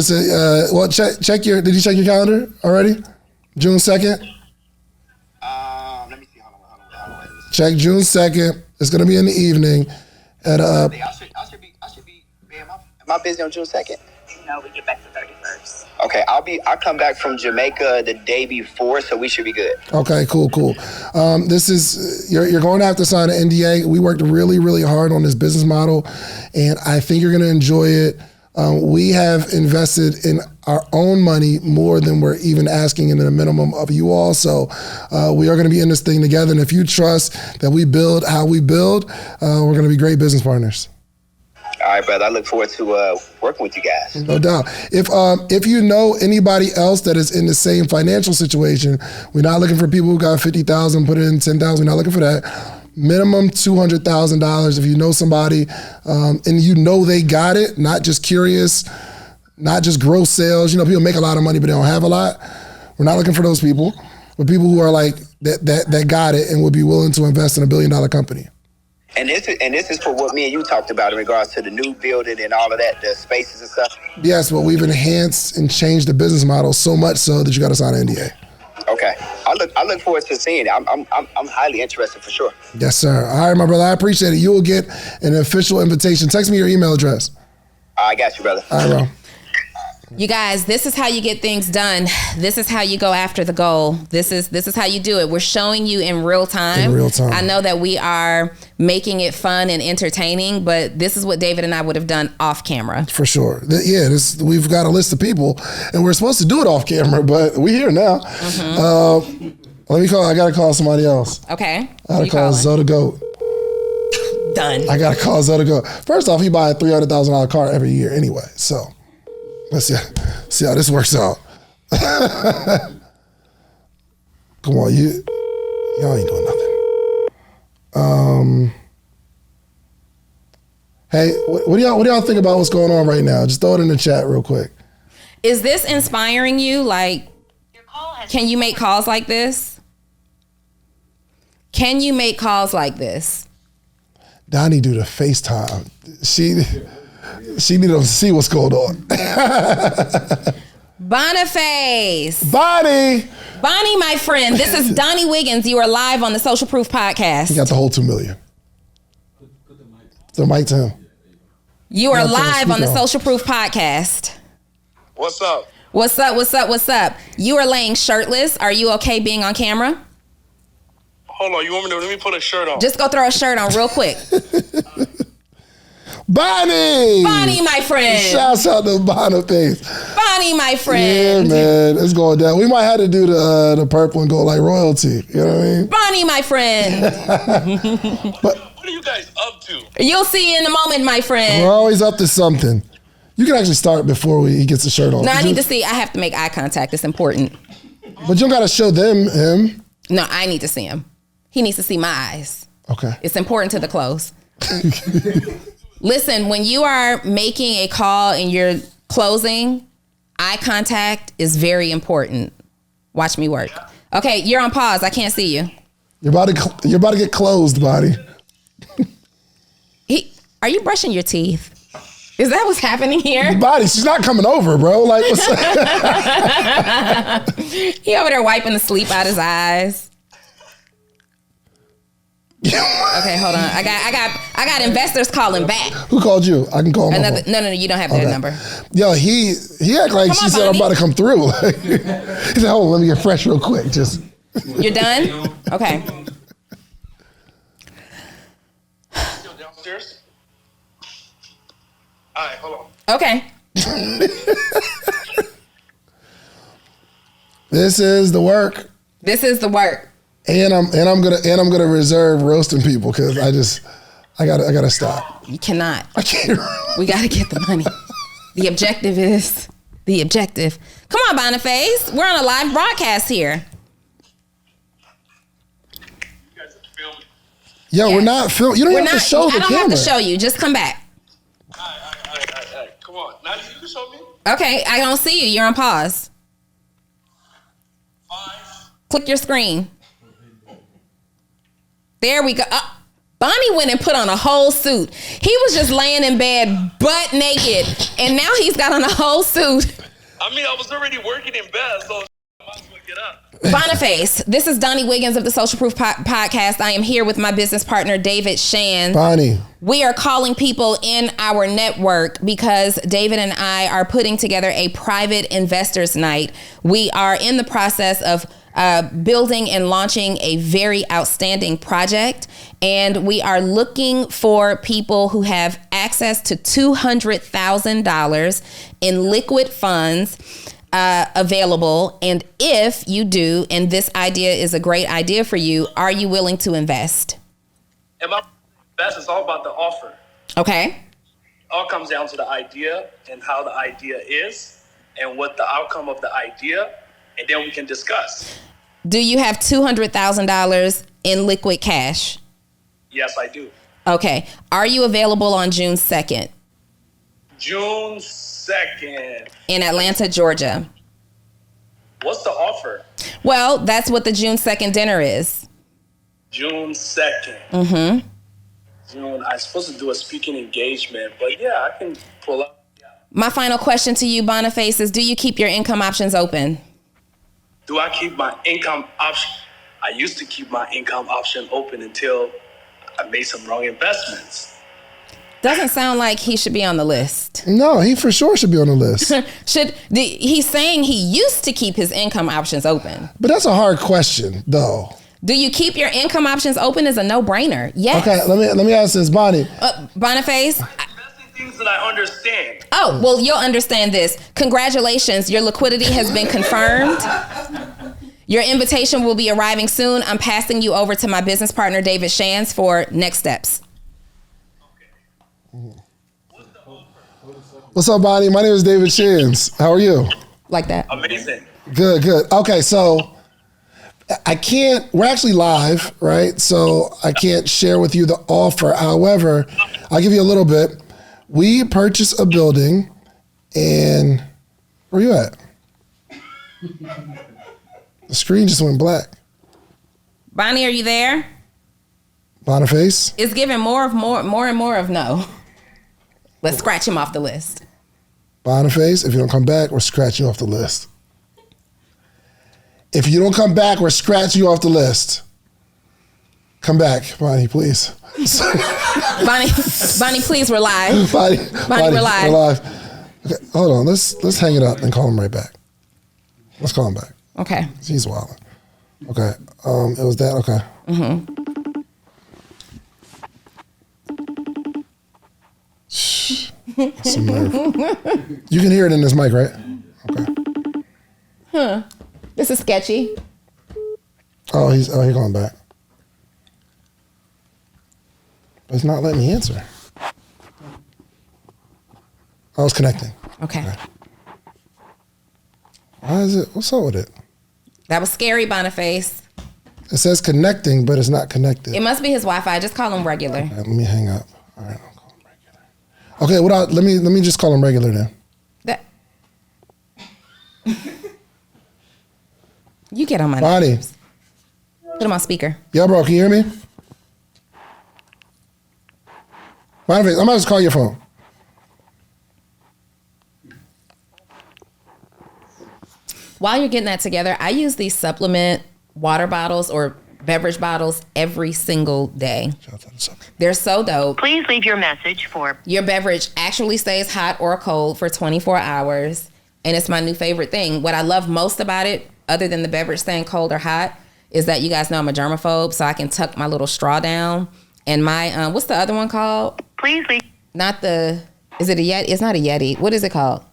check your, did you check your calendar already? June 2nd? Let me see. Hold on. Check June 2nd. It's going to be in the evening. At I should be, man, am I busy on June 2nd? No, we get back the 31st. Okay, I'll come back from Jamaica the day before, so we should be good. Okay, cool. This is, you're going to have to sign an NDA. We worked really, really hard on this business model, and I think you're going to enjoy it. We have invested in our own money more than we're even asking in the minimum of you all. So we are going to be in this thing together. And if you trust that we build how we build, we're going to be great business partners. All right, brother. I look forward to working with you guys. No doubt. If you know anybody else that is in the same financial situation, we're not looking for people who got 50,000, put it in 10,000. We're not looking for that. Minimum $200,000. If you know somebody and you know they got it, not just curious, not just gross sales. You know, people make a lot of money but they don't have a lot. We're not looking for those people. But people who are like that got it and would be willing to invest in $1 billion company. And this is for what me and you talked about in regards to the new building and all of that, the spaces and stuff. Yes, but we've enhanced and changed the business model so much so that you got to sign an NDA. Okay, I look forward to seeing it. I'm highly interested for sure. Yes, sir. All right, my brother. I appreciate it. You will get an official invitation. Text me your email address. I got you, brother. All right, bro. You guys, this is how you get things done. This is how you go after the goal. This is how you do it. We're showing you in real time. In real time. I know that we are making it fun and entertaining, but this is what David and I would have done off camera. For sure. Yeah, we've got a list of people, and we're supposed to do it off camera, but we're here now. I got to call somebody else. Okay. I got to call Zoe the Goat. Done. I got to call Zoe the Goat. First off, he buy a $300,000 car every year anyway, so let's see how this works out. Come on, y'all ain't doing nothing. Hey, what do y'all think about what's going on right now? Just throw it in the chat real quick. Is this inspiring you? Like, can you make calls like this? Can you make calls like this? Donnie do the FaceTime. She need to see what's going on. Boniface. Bonnie, my friend. This is Donni Wiggins. You are live on the Social Proof Podcast. he got the whole $2 million. The mic to him. You are Yeah, live on the speak on. Social Proof Podcast. What's up? What's up? You are laying shirtless. Are you okay being on camera? Hold on, you want me to let me put a shirt on? Just go throw a shirt on real quick. Bonnie, My friend. shouts out to Boniface. Bonnie, my Yeah, friend. man, it's going down. We might have to do the purple and go like royalty. You know what I mean? Bonnie, my friend. What are you guys up to? You'll see in a moment, my friend. We're always up to something. You can actually start before he gets the shirt on. No, I need to see. I have to make eye contact. It's important. But you don't got to show them him. No, I need to see him. He needs to see my eyes. Okay. It's important to the close. Listen, when you are making a call and you're closing, eye contact is very important. Watch me work. Okay, you're on pause. I can't see you. You're about to get closed, Bonnie. Are you brushing your teeth? Is that what's happening here? Bonnie, she's not coming over, bro. Like, what's up? He over there wiping the sleep out his eyes. Okay, hold on. I got investors calling back. Who called you? I can call him. No, you don't have their number. Yo, he act like Come she on, said I'm Bonnie. about to come through. He said, hold on, let me get fresh real quick. Just You're done? Okay. Still downstairs? All right, hold on. Okay. this is the work. This is the work. And I'm gonna reserve roasting people because I gotta stop. You cannot. I can't. We got to get the money. The objective is the objective. Come on, Boniface. We're on a live broadcast here. You guys are filming. Yo, Yeah. we're not filming. You don't have to show the I don't camera. have to show you. Just come back. All right. Come on. Now you can show me. Okay, I don't see you. You're on pause. 5. Click your screen. There we go. Bonnie went and put on a whole suit. He was just laying in bed butt naked, and now he's got on a whole suit. I mean, I was already working in bed, so I might as well get up. Boniface, this is Donni Wiggins of the Social Proof Podcast. I am here with my business partner, David Shands. Bonnie. We are calling people in our network because David and I are putting together a private investors night. We are in the process of building and launching a very outstanding project, and we are looking for people who have access to $200,000 in liquid funds available. And if you do, and this idea is a great idea for you, are you willing to invest? And my best is all about the offer. Okay. all comes down to the idea and how the idea is and what the outcome of the idea, and then we can discuss. Do you have $200,000 in liquid cash? Yes, I do. Okay. Are you available on June 2nd? June 2nd. In Atlanta, Georgia. What's the offer? Well, that's what the June 2nd dinner is. June 2nd. Mm-hmm. June, I'm supposed to do a speaking engagement, but yeah, I can pull up. Yeah. My final question to you, Boniface, is do you keep your income options open? Do I keep my income option? I used to keep my income option open until I made some wrong investments. Doesn't sound like he should be on the list. No, he for sure should be on the list. He's saying he used to keep his income options open. But that's a hard question, though. Do you keep your income options open is a no-brainer. Yes. Okay, let me ask this, Bonnie. Boniface? Investing things that I understand. Oh, well, you'll understand this. Congratulations, your liquidity has been confirmed. Your invitation will be arriving soon. I'm passing you over to my business partner, David Shands, for next steps. What's up, Bonnie? My name is David Shands. How are you? Like that? Amazing. Good. Okay, so we're actually live, right? So I can't share with you the offer. However, I'll give you a little bit. We purchased a building and where you at? The screen just went black. Bonnie, are you there? Boniface? It's giving more and more of no. Let's scratch him off the list. Boniface, if you don't come back, we're scratching you off the list. If you don't come back, we're scratching you off the list. Come back, Bonnie, please. Bonnie, please, we're live. Bonnie, we're live. We're live. Okay, hold on. Let's hang it up and call him right back. Let's call him back. Okay. He's wilding. Okay. It was that. Okay. Mm-hmm. Shh. Some nerve. You can hear it in this mic, right? Okay. Huh. This is sketchy. He's going back. But it's not letting me answer. I was connecting. Okay. Why is it? What's up with it? That was scary, Boniface. It says connecting, but it's not connected. It must be his Wi-Fi. Just call him regular. Okay, let me hang up. All right, I'll call him regular. Okay, let me just call him regular then. You get on my Bonnie. nerves. Put him on speaker. Yeah, bro, can you hear me? Boniface, I'm about to call your phone. While you're getting that together, I use these supplement water bottles or beverage bottles every single day. They're so dope. Please leave your message for... Your beverage actually stays hot or cold for 24 hours, and it's my new favorite thing. What I love most about it, other than the beverage staying cold or hot, is that you guys know I'm a germaphobe, so I can tuck my little straw down. And my, what's the other one called? Please leave... Is it a Yeti? It's not a Yeti. What is it called?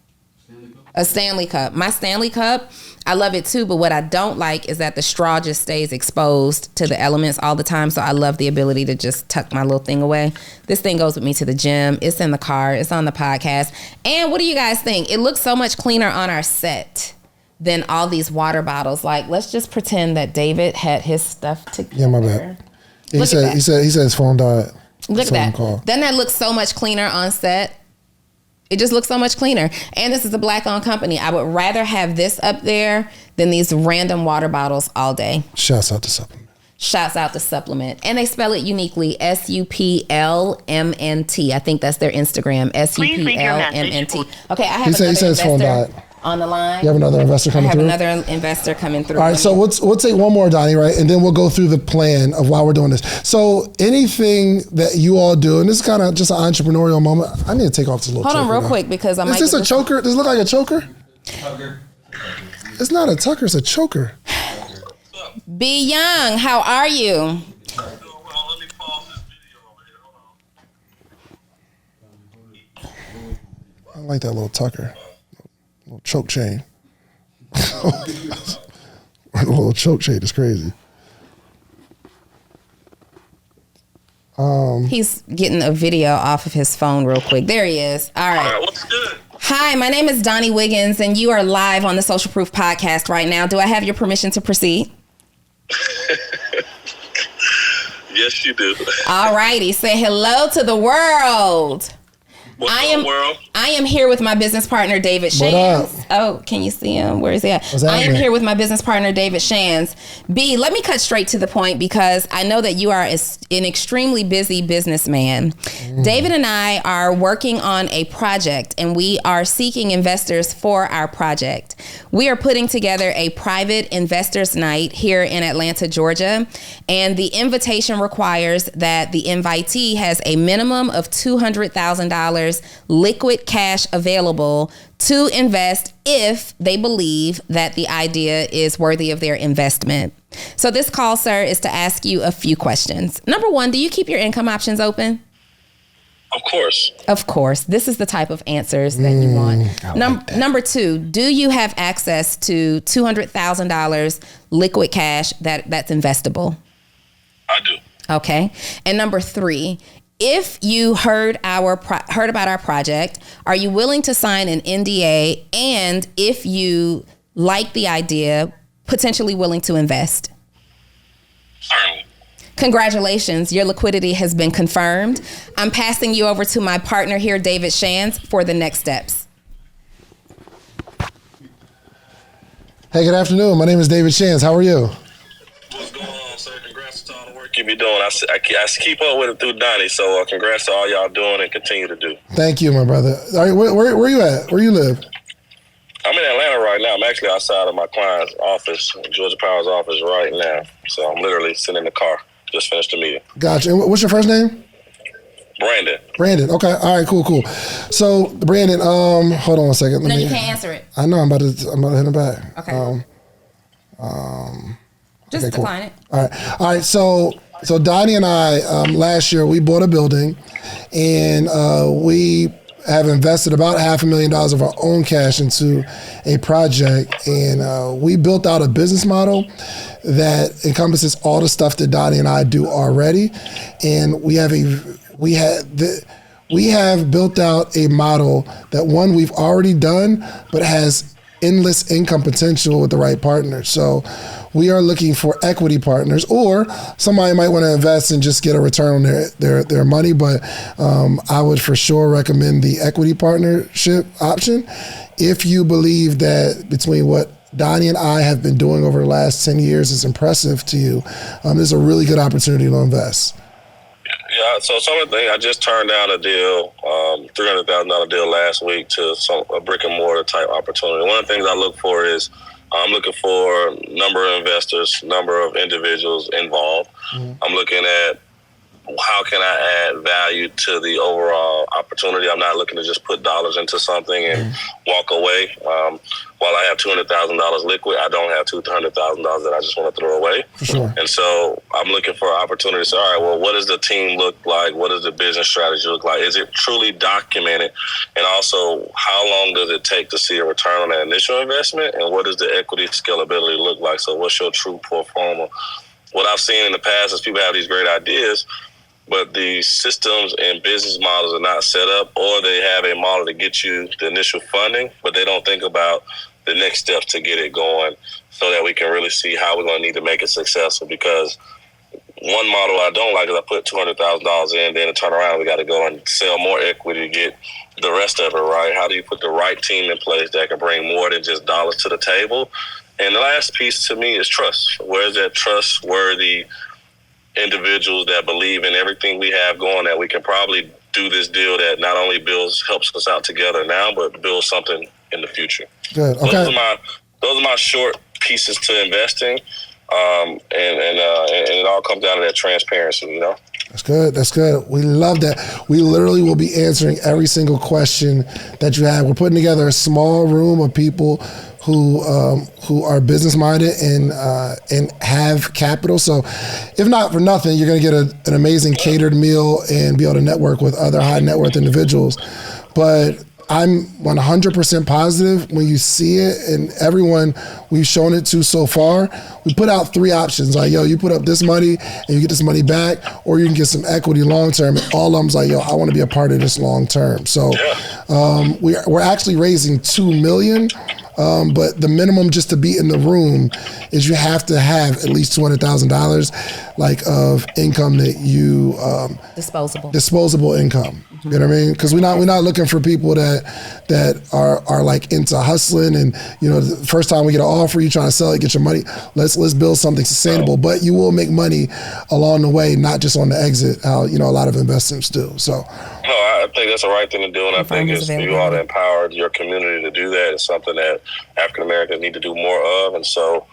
A Stanley Cup. My Stanley Cup, I love it too, but what I don't like is that the straw just stays exposed to the elements all the time, so I love the ability to just tuck my little thing away. This thing goes with me to the gym. It's in the car. It's on the podcast. And what do you guys think? It looks so much cleaner on our set than all these water bottles. Like, let's just pretend that David had his stuff together. Yeah, my bad. Yeah, he said his phone died. Look at that. Doesn't that look so much cleaner on set? It just looks so much cleaner. And this is a Black-owned company. I would rather have this up there than these random water bottles all day. Shouts out to Supplement. Shouts out to Supplement. And they spell it uniquely, SUPLMNT. I think that's their Instagram, SUPLMNT. Okay, I have he said his phone died. On the line. You have another investor coming through? I have another investor coming through. All right, so we'll take one more, Donnie, right? And then we'll go through the plan of why we're doing this. So anything that you all do, and this is kind of just an entrepreneurial moment. I need to take off this little choker. Hold on real quick because I might... Is this a choker? Does it look like a choker? Tucker. It's not a tucker, it's a choker. Be Young, how are you? I like that little tucker. Little choke chain. A little choke chain is crazy. He's getting a video off of his phone real quick. There he is. All right. What's good? Hi, my name is Donni Wiggins, and you are live on the Social Proof podcast right now. Do I have your permission to proceed? Yes, you do. All righty. Say hello to the world. What's up, world? I am here with my business partner, David Shands. Oh, can you see him? Where is he at? I am here with my business partner, David Shands. B, let me cut straight to the point because I know that you are an extremely busy businessman. David and I are working on a project, and we are seeking investors for our project. We are putting together a private investors night here in Atlanta, Georgia, and the invitation requires that the invitee has a minimum of $200,000 liquid cash available to invest if they believe that the idea is worthy of their investment. So this call, sir, is to ask you a few questions. Number one, do you keep your income options open? Of course. Of course. This is the type of answers that you want. Number two, do you have access to $200,000 liquid cash that's investable? I do. Okay. And number three, if you heard about our project, are you willing to sign an NDA? And if you like the idea, potentially willing to invest? Certainly. Congratulations, your liquidity has been confirmed. I'm passing you over to my partner here, David Shands, for the next steps. Hey, good afternoon. My name is David Shands. How are you? What's going on, sir? Congrats to all the work you be doing. I keep up with it through Donnie, so congrats to all y'all doing and continue to do. Thank you, my brother. All right, where are you at? Where you live? I'm in Atlanta right now. I'm actually outside of my client's office, Georgia Power's office right now. So I'm literally sitting in the car. Just finished the meeting. Gotcha. And what's your first name? Brandon. Okay. All right. Cool. So Brandon, hold on one second. You can't answer it. I know. I'm about to hit him back. Okay. Just decline it. All right. So Donnie and I last year we bought a building, and we have invested about $500,000 of our own cash into a project, and we built out a business model that encompasses all the stuff that Donnie and I do already, and we have built out a model that we've already done, but has endless income potential with the right partners. So we are looking for equity partners, or somebody might want to invest and just get a return on their money. But I would for sure recommend the equity partnership option if you believe that between what Donnie and I have been doing over the last 10 years is impressive to you. There's a really good opportunity to invest. Yeah, so some of the things, I just turned down a deal, $300,000 deal last week to a brick and mortar type opportunity. One of the things I look for is I'm looking for number of investors, number of individuals involved. Mm-hmm. I'm looking at how can I add value to the overall opportunity. I'm not looking to just put dollars into something and walk away. While I have $200,000 liquid, I don't have $200,000 that I just want to throw away. For sure. And so I'm looking for opportunities. All right, well, what does the team look like? What does the business strategy look like? Is it truly documented? And also, how long does it take to see a return on that initial investment? And what does the equity scalability look like? So what's your true pro forma? What I've seen in the past is people have these great ideas, but the systems and business models are not set up, or they have a model to get you the initial funding, but they don't think about the next steps to get it going so that we can really see how we're going to need to make it successful. Because one model I don't like is I put $200,000 in, then to turn around, we got to go and sell more equity to get the rest of it, right? How do you put the right team in place that can bring more than just dollars to the table? And the last piece to me is trust. Where's that trustworthy individuals that believe in everything we have going, that we can probably do this deal that not only helps us out together now, but build something in the future. Good. Okay. Those are my short pieces to investing, and it all comes down to that transparency, you know. That's good. We love that. We literally will be answering every single question that you have. We're putting together a small room of people who are business minded and have capital. So, if not for nothing, you're going to get an amazing catered meal and be able to network with other high net worth individuals. But I'm 100% positive when you see it, and everyone we've shown it to so far, we put out 3 options. Like, yo, you put up this money and you get this money back, or you can get some equity long term. And all of them's like, yo, I want to be a part of this long term. So we're actually raising $2 million. But the minimum just to be in the room is you have to have at least $200,000 like of income that you disposable income. You know what I mean? Because we're not looking for people that are like into hustling and, you know, the first time we get an offer, you trying to sell it, get your money. Let's build something sustainable. But you will make money along the way, not just on the exit. How, you know, a lot of investors do. So. No, I think that's the right thing to do, and I think it's you all that empowered your community to do that. It's something that African Americans need to do more of, and so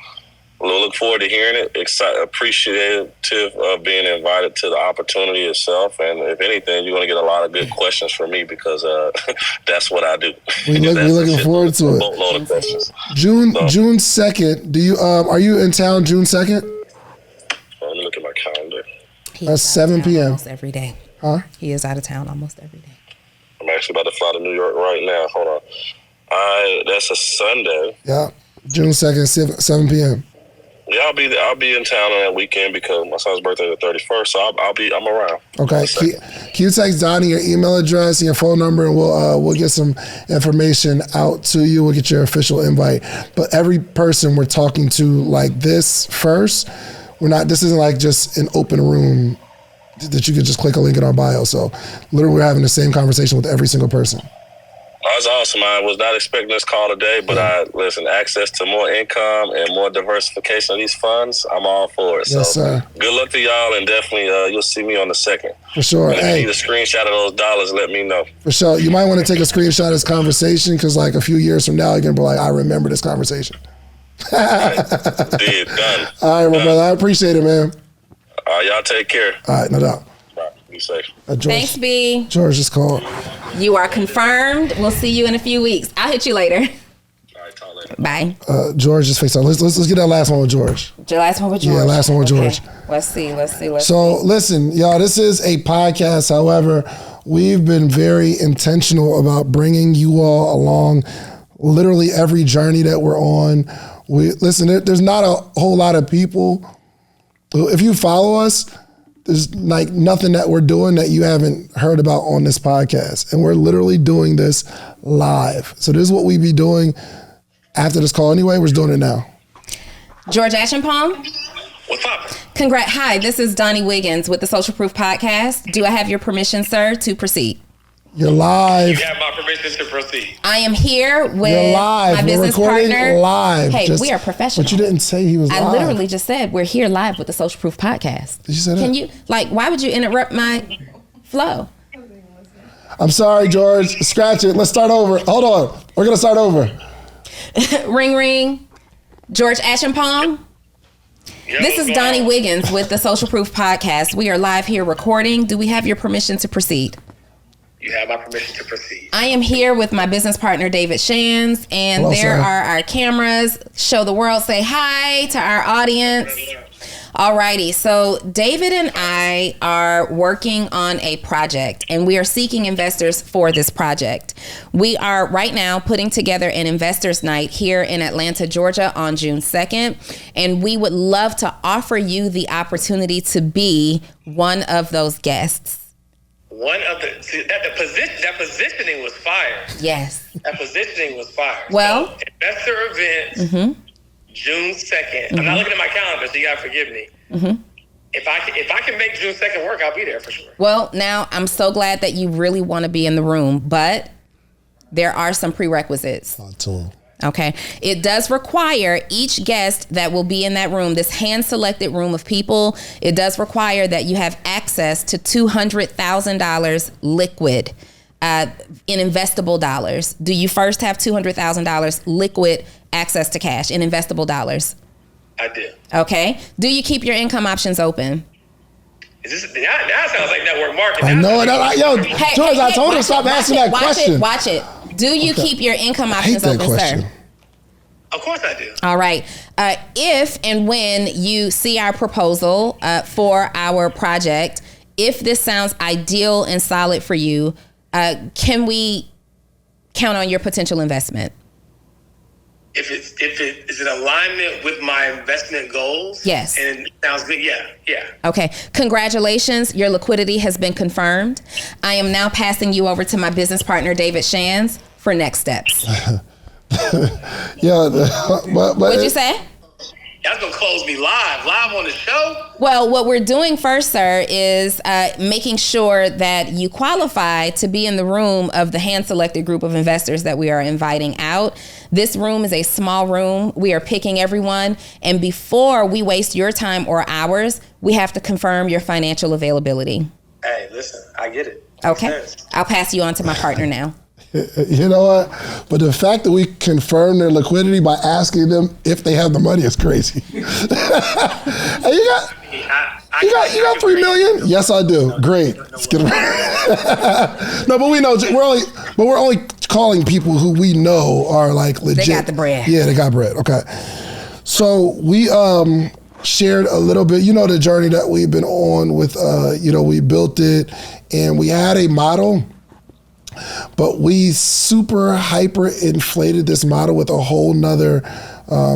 we'll look forward to hearing it. Appreciative of being invited to the opportunity itself, and if anything, you're going to get a lot of good questions from me because that's what I do. We're looking forward to it. Boatload of questions. June 2nd. Do you are you in town June 2nd? Let me look at my calendar. That's 7 p.m. Almost every day. Huh? He is out of town almost every day. I'm actually about to fly to New York right now. Hold on. That's a Sunday. Yeah, June 2nd, 7 p.m. Yeah, I'll be in town on that weekend because my son's birthday is the 31st, so I'm around. Okay, can you text Donnie your email address and your phone number, and we'll get some information out to you. We'll get your official invite. But every person we're talking to like this first, this isn't like just an open room that you could just click a link in our bio. So literally we're having the same conversation with every single person. That's awesome. I was not expecting this call today, but access to more income and more diversification of these funds, I'm all for it. Yes, so sir. Good luck to y'all, and definitely you'll see me on the 2nd. For sure. And if you need a screenshot of those dollars, let me know. For sure. You might want to take a screenshot of this conversation because like a few years from now, you're going to be like, I remember this conversation. Done. All right, my brother. I appreciate it, man. Y'all take care. All right, no doubt. Be safe. Thanks, B. George just called. You are confirmed. We'll see you in a few weeks. I'll hit you later. All right, talk later. Bye. George just FaceTime. Let's get that last one with George. Your last one with George. Yeah, last one with George. Let's see. So listen, y'all, this is a podcast. However, we've been very intentional about bringing you all along literally every journey that we're on. There's not a whole lot of people. If you follow us, there's like nothing that we're doing that you haven't heard about on this podcast. And we're literally doing this live. So this is what we be doing after this call anyway. We're just doing it now. George Ashenpalm? What's up? Hi, this is Donni Wiggins with the Social Proof Podcast. Do I have your permission, sir, to proceed? You're live. You have my permission to proceed. I am here with my business partner. Live. Hey, we are professional. But you didn't say he was live. I literally just said we're here live with the Social Proof Podcast. Did you say that? Can you, why would you interrupt my flow? I'm sorry, George. Scratch it. Let's start over. Hold on. We're going to start over. Ring, ring. George Ashenpalm. This is Donni Wiggins with the Social Proof Podcast. We are live here recording. Do we have your permission to proceed? You have my permission to proceed. I am here with my business partner, David Shands, and Hello, there sir. are our cameras. Show the world, say hi to our audience. Alrighty, so David and I are working on a project, and we are seeking investors for this project. We are right now putting together an investors night here in Atlanta, Georgia on June 2nd, and we would love to offer you the opportunity to be one of those guests. That positioning was fire. Yes. That positioning was fire. Well, so, investor event, June 2nd. I'm not looking at my calendar, so you gotta forgive me. If I can make June 2nd work, I'll be there for sure. Well, now I'm so glad that you really want to be in the room, but there are some prerequisites. Okay. It does require each guest that will be in that room, this hand-selected room of people, it does require that you have access to $200,000 liquid in investable dollars. Do you first have $200,000 liquid access to cash in investable dollars? I do. Okay. Do you keep your income options open? Now it sounds like network marketing. I know it. Yo, George, I told him to stop asking that question. Watch it. Do you keep your income options open, sir? Of course I do. All right. If and when you see our proposal for our project, if this sounds ideal and solid for you, can we count on your potential investment? If is it alignment with my investment goals? Yes. And it sounds good. Yeah. Okay. Congratulations. Your liquidity has been confirmed. I am now passing you over to my business partner, David Shands, for next steps. What'd you say? Y'all gonna close me live on the show? Well, what we're doing first, sir, is making sure that you qualify to be in the room of the hand-selected group of investors that we are inviting out. This room is a small room. We are picking everyone. And before we waste your time or ours, we have to confirm your financial availability. Hey, listen, I get it. Okay. I'll pass you on to my partner now. You know what? But the fact that we confirm their liquidity by asking them if they have the money is crazy. Hey, you got $3 million? Yes, I do. Great. Let's get No, but we know we're only calling people who we know are like legit. They got the bread. Yeah, they got bread. Okay. So we shared a little bit, the journey that we've been on with we built it and we had a model. But we super hyper inflated this model with a whole nother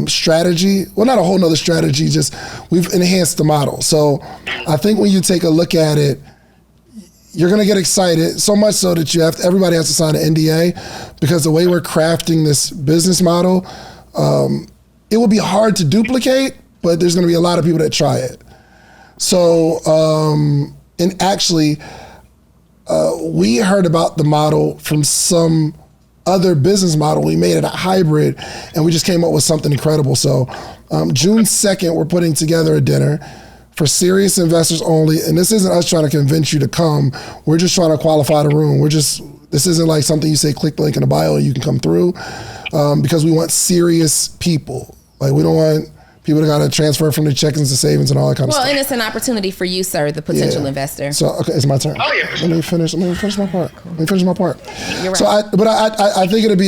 strategy. Well, not a whole nother strategy, just we've enhanced the model. So I think when you take a look at it, you're gonna get excited, so much so that everybody has to sign an NDA, because the way we're crafting this business model, it will be hard to duplicate, but there's gonna be a lot of people that try it. So, and actually, we heard about the model from some other business model. We made it a hybrid, and we just came up with something incredible. So June 2nd, we're putting together a dinner for serious investors only. And this isn't us trying to convince you to come. We're just trying to qualify the room. This isn't like something you say, click the link in the bio and you can come through, because we want serious people. Like, we don't want people that got to transfer from the check-ins to savings and all that kind of stuff. Well, and it's an opportunity for you, sir, the potential investor. So, okay, it's my turn. Oh, yeah. Let me finish my part. You're right. So, I think it'd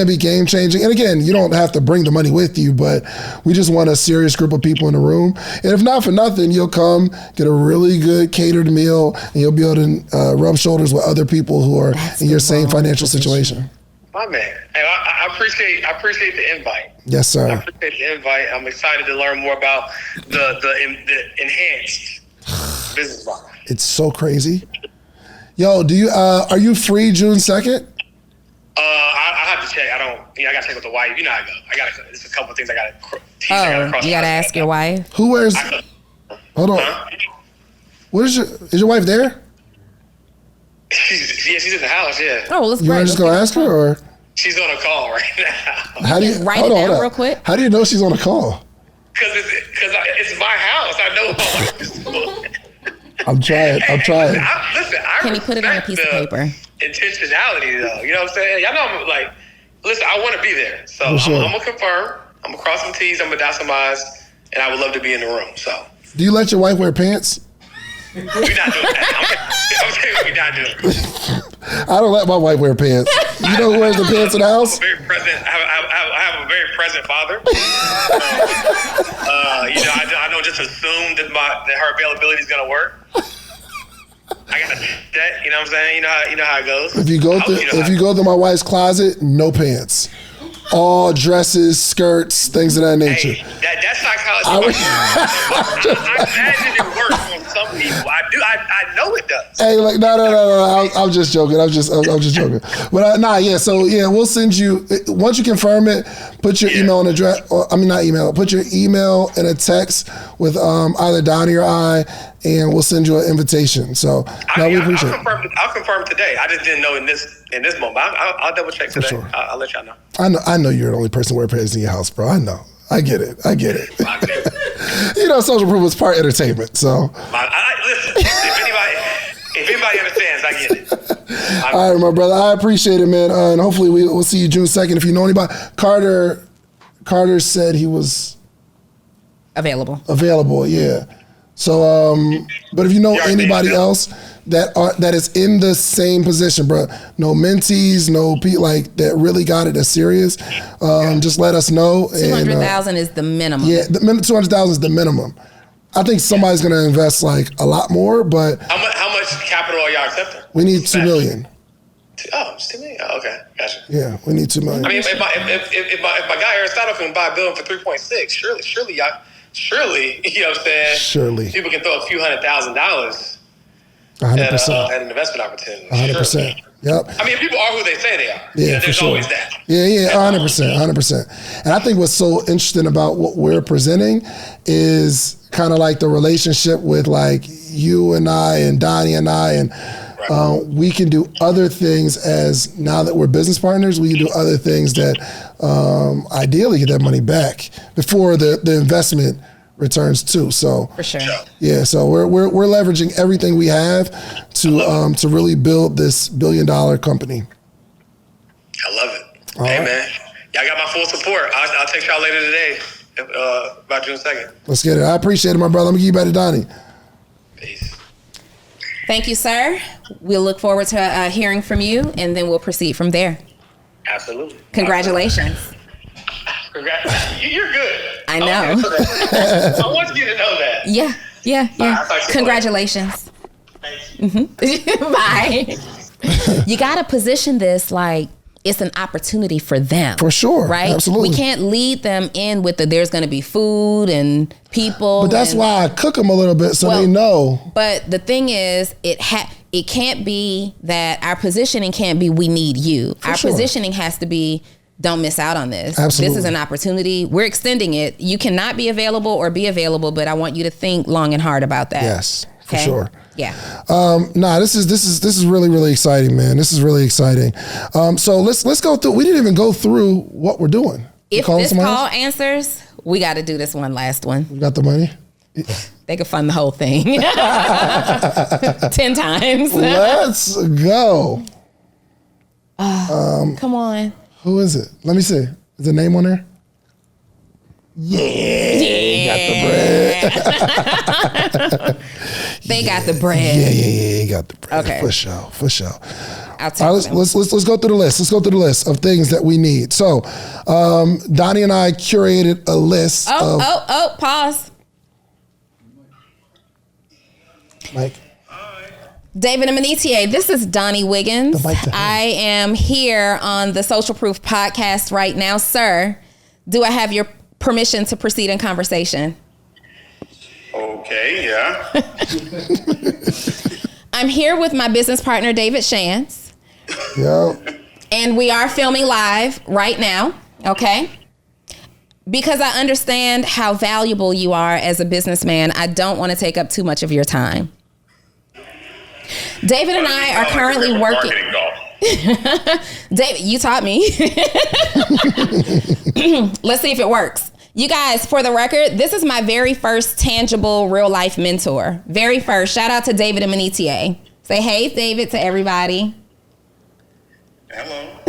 be game changing. And again, you don't have to bring the money with you, but we just want a serious group of people in the room. And if not for nothing, you'll come get a really good catered meal, and you'll be able to rub shoulders with other people who are in your same financial situation. My man. Hey, I appreciate the invite. Yes, sir. I appreciate the invite. I'm excited to learn more about the enhanced business model. It's so crazy. Yo, are you free June 2nd? I have to check. I got to check with the wife. You know how I go. There's a couple of things I got to teach. You got to ask your wife. Who wears? Hold on. Huh? Is your wife there? She's in the house. Yeah. Oh, well, let's You want to just go ask her, or? She's on a call right now. How do you write it down real quick? How do you know she's on a call? Because it's my house. I know my wife is doing. I'm trying. Listen, Can you put it on a piece of paper? Intentionality, though. You know what I'm saying? Y'all know I'm like, listen, I want to be there. So sure. I'm going to confirm. I'm going to cross some T's. I'm going to dot some I's. And I would love to be in the room. So. Do you let your wife wear pants? We're not doing that. I'm telling you, we're not doing it. I don't let my wife wear pants. You know who wears the pants in the house? I have a very present father. I don't just assume that her availability is going to work. I got that. You know what I'm saying? You know how it goes. If you go to my wife's closet, no pants. All dresses, skirts, things of that nature. Hey, that's not how it works. I imagine it works on some people. I know it does. Hey, like no. I'm just joking. I'm just joking. But So we'll send you, once you confirm it. Put your email and address. Not email. Put your email in a text with either Donnie or I, and we'll send you an invitation. So we appreciate it. I'll confirm today. I just didn't know in this moment. I'll double check today. Sure. I'll let y'all know. I know you're the only person wearing pants in your house, bro. I know. I get it. Social proof is part entertainment. So. Listen, if anybody understands, I get it. All right, my brother. I appreciate it, man. And hopefully we'll see you June 2nd. If you know anybody, Carter said he was available. Yeah. So, but if you know anybody else that is in the same position, bro, no mentees, no people like that really got it as serious, just let us know. 200,000 is the minimum. Yeah, 200,000 is the minimum. I think somebody's going to invest like a lot more, but how much capital are y'all accepting? We need $2 million. It's $2 million. Oh, okay, gotcha. Yeah, we need $2 million. I mean, if my guy Aristotle can buy a building for 3.6, surely, you know what I'm saying? Surely. People can throw a few $100,000 $100%. at an investment opportunity. 100%. Surely. Yep. I mean, people are who they say they are. Yeah, There's for sure. always that. Yeah, 100%. And I think what's so interesting about what we're presenting is kind of like the relationship with like you and I and Donnie and I, and we can do other things as now that we're business partners, we can do other things that ideally get that money back before the investment returns too. So For sure. yeah, so we're leveraging everything we have to really build this $1 billion company. I love it. All hey, right. man. Y'all got my full support. I'll text y'all later today about June 2nd. Let's get it. I appreciate it, my brother. Let me give you back to Donnie. Peace. Thank you, sir. We'll look forward to hearing from you, and then we'll proceed from there. Absolutely. Congratulations. Congrats. You're good. I know. Okay, I want you to know that. Yeah. I'll talk to you Congratulations. Bye. You got to position this like it's an opportunity for them. For sure. Right? Absolutely. We can't lead them in with there's going to be food and people. But that's why I cook them a little bit so they know. But the thing is, it can't be that our positioning can't be we need you. Our positioning has to be don't miss out on this. Absolutely. This is an opportunity. We're extending it. You cannot be available or be available, but I want you to think long and hard about that. Yes, for sure. Yeah. This is really, really exciting, man. This is really exciting. So let's go through. We didn't even go through what we're doing. If this call answers, we got to do this last one. We got the money. They could fund the whole thing 10 times. Let's go. Come on. Who is it? Let me see. Is the name on there? Yeah. Got the bread. They got the bread. Yeah, got the bread. Okay. For sure. I'll take All right, let's go through the list. Let's go through the list of things that we need. So, Donnie and I curated a list. Pause. Mike. David and Manitier, this is Donni Wiggins. I am here on the Social Proof podcast right now. Sir, do I have your permission to proceed in conversation? Okay, yeah. I'm here with my business partner, David Shands. Yep. And we are filming live right now, okay? Because I understand how valuable you are as a businessman, I don't want to take up too much of your time. David and I are currently working. David, you taught me. Let's see if it works. You guys, for the record, this is my very first tangible real life mentor. Very first. Shout out to David and Manitier. Say hey, David, to everybody. Hello.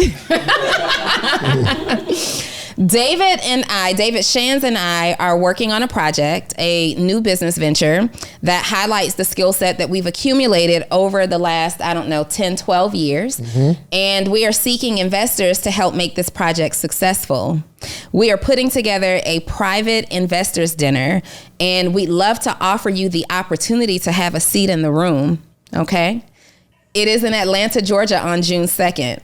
David Shands and I are working on a project, a new business venture that highlights the skill set that we've accumulated over the last, 10, 12 years. Mm-hmm. And we are seeking investors to help make this project successful. We are putting together a private investors dinner, and we'd love to offer you the opportunity to have a seat in the room, okay? It is in Atlanta, Georgia on June 2nd.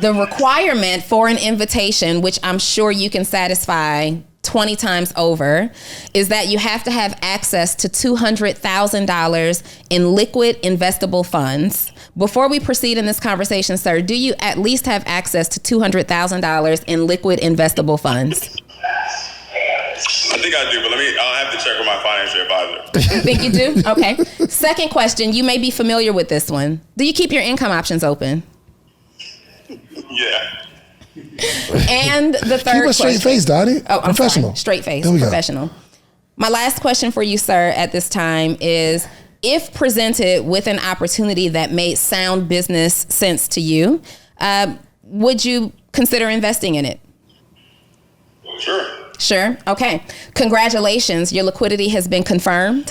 The requirement for an invitation, which I'm sure you can satisfy 20 times over, is that you have to have access to $200,000 in liquid investable funds. Before we proceed in this conversation, sir, do you at least have access to $200,000 in liquid investable funds? I think I do, but I'll have to check with my financial advisor. You think you do? Okay. Second question, you may be familiar with this one. Do you keep your income options open? Yeah. And the third Keep a straight face, Donnie. Oh, I'm professional. sorry. Straight face. There we go. Professional. My last question for you, sir, at this time is, if presented with an opportunity that made sound business sense to you, would you consider investing in it? Sure. Okay. Congratulations. Your liquidity has been confirmed.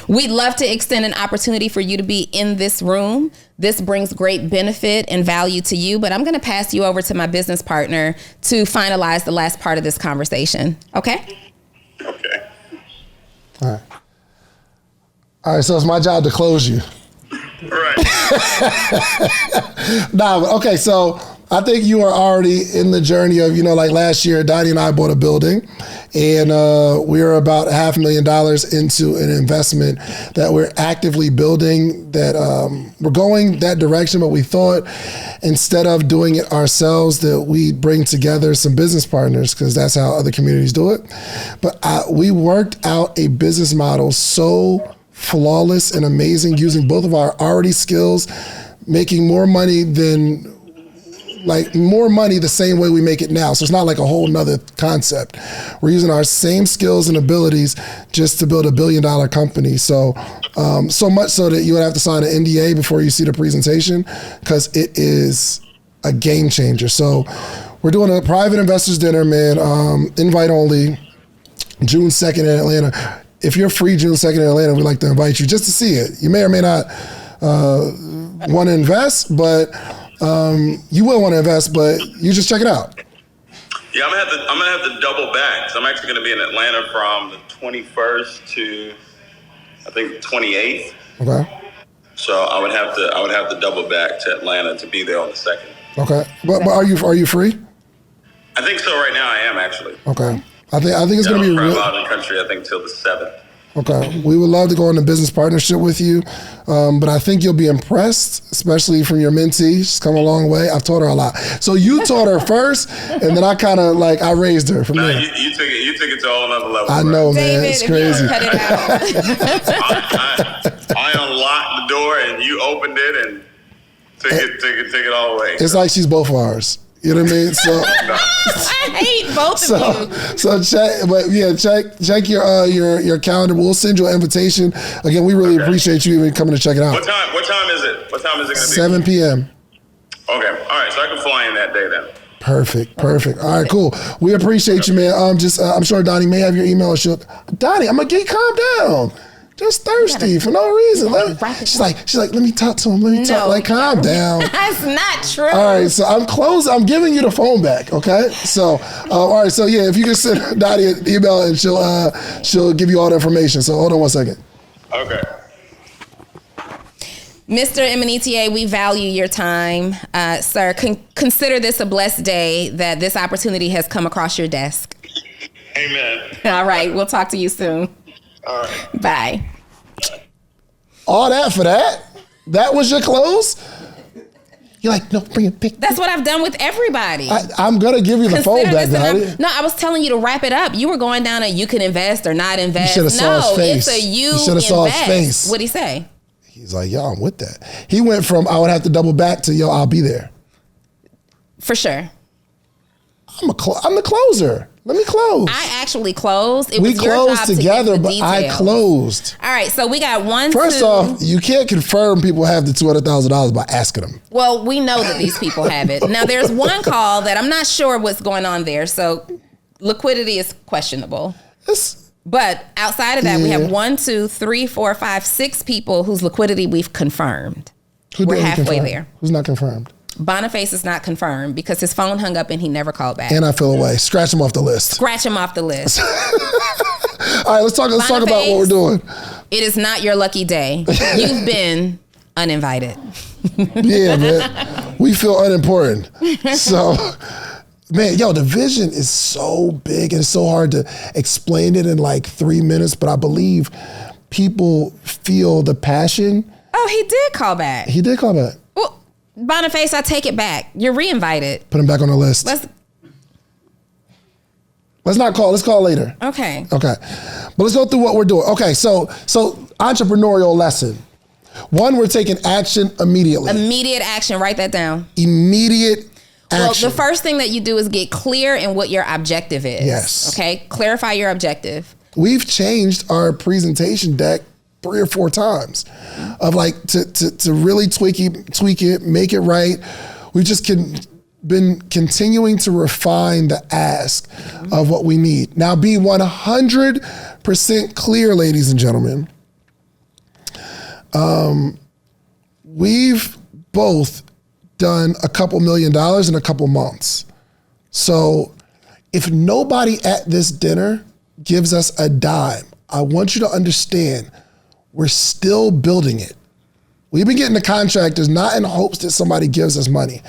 We'd love to extend an opportunity for you to be in this room. This brings great benefit and value to you, but I'm going to pass you over to my business partner to finalize the last part of this conversation. Okay? Okay. All right, so it's my job to close you. Right. Nah, okay, so I think you are already in the journey of, like last year, Donnie and I bought a building, and we were about $500,000 into an investment that we're actively building, that we're going that direction, but we thought instead of doing it ourselves that we'd bring together some business partners, because that's how other communities do it. But we worked out a business model so flawless and amazing, using both of our already skills, making more money the same way we make it now. So it's not like a whole nother concept. We're using our same skills and abilities just to build $1 billion company. So, so much so that you would have to sign an NDA before you see the presentation, because it is a game changer. So we're doing a private investors dinner, man, invite only, June 2nd in Atlanta. If you're free June 2nd in Atlanta, we'd like to invite you just to see it. You may or may not want to invest, but you will want to invest, but you just check it out. Yeah, I'm gonna have to double back. So I'm actually gonna be in Atlanta from the 21st to I think the 28th. Okay. So I would have to double back to Atlanta to be there on the 2nd. Okay. But are you free? I think so. Right now I am actually. Okay. I think it's going to be real out in the country. I think till the 7th. Okay. We would love to go into business partnership with you, but I think you'll be impressed, especially from your mentee. She's come a long way. I've taught her a lot. So you taught her first, and then I kind of I raised her from there. You took it to a whole another level. I know, man. David, it's crazy. Cut it out. I unlocked the door, and you opened it, and took it all away. It's like she's both of ours. You know what I mean? So I hate both of you. So check your calendar. We'll send you an invitation. Again, we really appreciate you even coming to check it out. What time is it? What time is it going to be? 7 p.m. Okay. All right. So I can fly in that day then. Perfect. All right, cool. We appreciate you, man. I'm sure Donnie may have your email. Donnie, I'm gonna get calm down. Just thirsty for no reason. She's like, let me talk to him. Calm down. That's not true. All right, so I'm giving you the phone back, okay? So, all right, so yeah, if you can send Dottie an email and she'll give you all the information. So hold on 1 second. Okay. Mr. Emanitier, we value your time. Sir, consider this a blessed day that this opportunity has come across your desk. Amen. All right, we'll talk to you soon. All right. Bye. All that for that? That was your close? You're like, no, bring it back. That's what I've done with everybody. I'm going to give you the phone back, Donnie. No, I was telling you to wrap it up. You were going down you can invest or not invest. You should have saw his face. It's a you should have saw his face. What'd he say? He's like, yo, I'm with that. He went from, I would have to double back to, yo, I'll be there. For sure. I'm the closer. Let me close. I actually closed. We closed together, but I closed. All right, so we got one. First off, you can't confirm people have the $200,000 by asking them. Well, we know that these people have it. Now, there's one call that I'm not sure what's going on there, so liquidity is questionable. But outside of that, we have 1, 2, 3, 4, 5, 6 people whose liquidity we've confirmed. We're halfway there. Who's not confirmed? Boniface is not confirmed because his phone hung up and he never called back. And I feel away. Scratch him off the list. All right, let's talk about what we're doing. It is not your lucky day. You've been uninvited. Yeah, man. We feel unimportant. So, man, the vision is so big and it's so hard to explain it in 3 minutes, but I believe people feel the passion. Oh, he did call back. He did call back. Well, Boniface, I take it back. You're re-invited. Put him back on the list. Let's not call. Let's call later. Okay. But let's go through what we're doing. Okay, so entrepreneurial lesson. 1, we're taking action immediately. Immediate action. Write that down. Immediate action. Well, the first thing that you do is get clear in what your objective is. Yes. Okay? Clarify your objective. We've changed our presentation deck 3 or 4 times of to really tweak it, make it right. We've just been continuing to refine the ask of what we need. Now, be 100% clear, ladies and gentlemen. We've both done a couple $1 million in a couple months. So if nobody at this dinner gives us a dime, I want you to understand we're still building it. We've been getting the contractors not in hopes that somebody gives us money.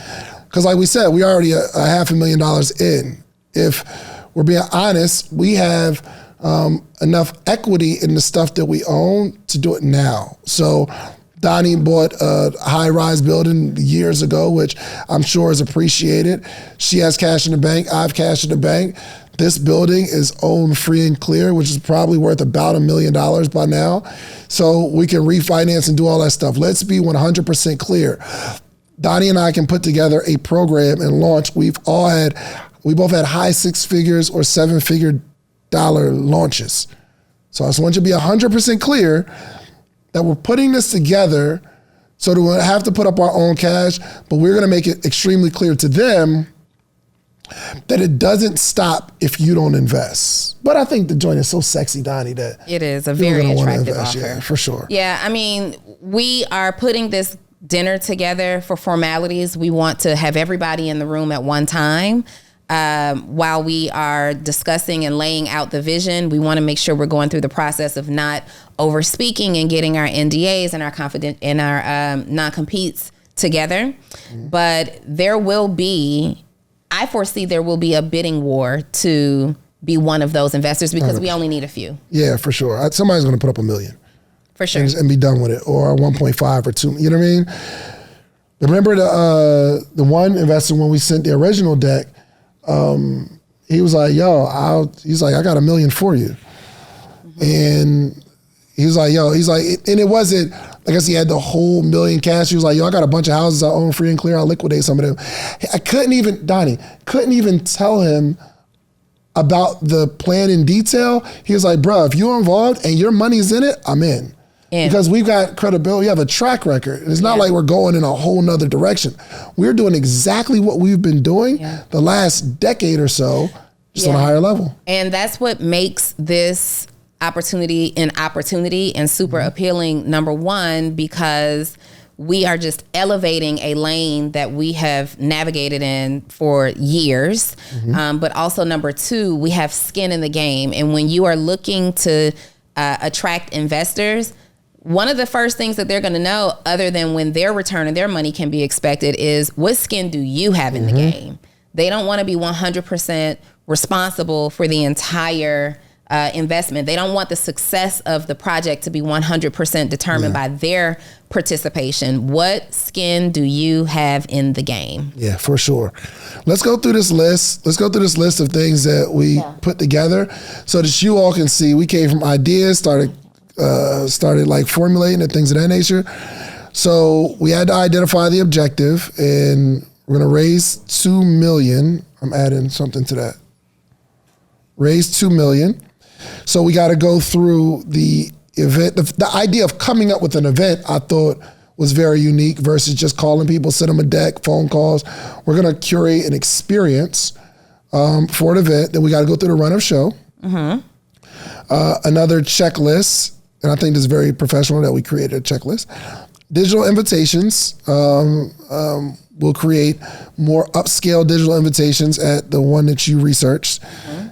Because like we said, we already a $500,000 in. If we're being honest, we have enough equity in the stuff that we own to do it now. So Donni bought a high-rise building years ago, which I'm sure is appreciated. She has cash in the bank. I have cash in the bank. This building is owned free and clear, which is probably worth about $1 million by now. So we can refinance and do all that stuff. Let's be 100% clear. Donni and I can put together a program and launch. We both had high 6 figures or $7-figure launches. So I just want you to be 100% clear that we're putting this together so that we don't have to put up our own cash, but we're gonna make it extremely clear to them that it doesn't stop if you don't invest. But I think the joint is so sexy, Donni, that it is a very attractive offer. Yeah, for sure. Yeah, I mean, we are putting this dinner together for formalities. We want to have everybody in the room at one time. While we are discussing and laying out the vision, we want to make sure we're going through the process of not over speaking and getting our NDAs and our non-competes together. Mm-hmm. But I foresee there will be a bidding war to be one of those investors because 100%. We only need a few. Yeah, for sure. Somebody's going to put up $1 million. For sure. And be done with it, or 1.5 or 2. You know what I mean? Remember the one investor when we sent the original deck, he was like, I got $1 million for you. Mm-hmm. And he was like, and it wasn't, I guess he had the whole $1 million cash. He was like, I got a bunch of houses I own free and clear. I'll liquidate some of them. Donni couldn't even tell him about the plan in detail. He was like, bro, if you're involved and your money's in it, I'm in. Because we've got credibility, we have a track record. It's not like we're going in a whole nother direction. We're doing exactly what we've been doing the last decade or so, just on a higher level. And that's what makes this opportunity and super appealing, number one, because we are just elevating a lane that we have navigated in for years. Mm-hmm. But also number two, we have skin in the game. And when you are looking to attract investors, one of the first things that they're going to know, other than when their return and their money can be expected, is what skin do you have in the game? They don't want to be 100% responsible for the entire investment. They don't want the success of the project to be 100% determined by their participation. What skin do you have in the game? Yeah, for sure. Let's go through this list. Let's go through this list of things that we put together so that you all can see. We came from ideas, started like formulating and things of that nature. So we had to identify the objective, and we're going to raise $2 million. I'm adding something to that. Raise $2 million. So we got to go through the event. The idea of coming up with an event, I thought, was very unique versus just calling people, send them a deck, phone calls. We're going to curate an experience for an event. Then we got to go through the run-up show. Mm-hmm. Another checklist, and I think this is very professional that we created a checklist. Digital invitations. We'll create more upscale digital invitations at the one that you researched. Mm-hmm.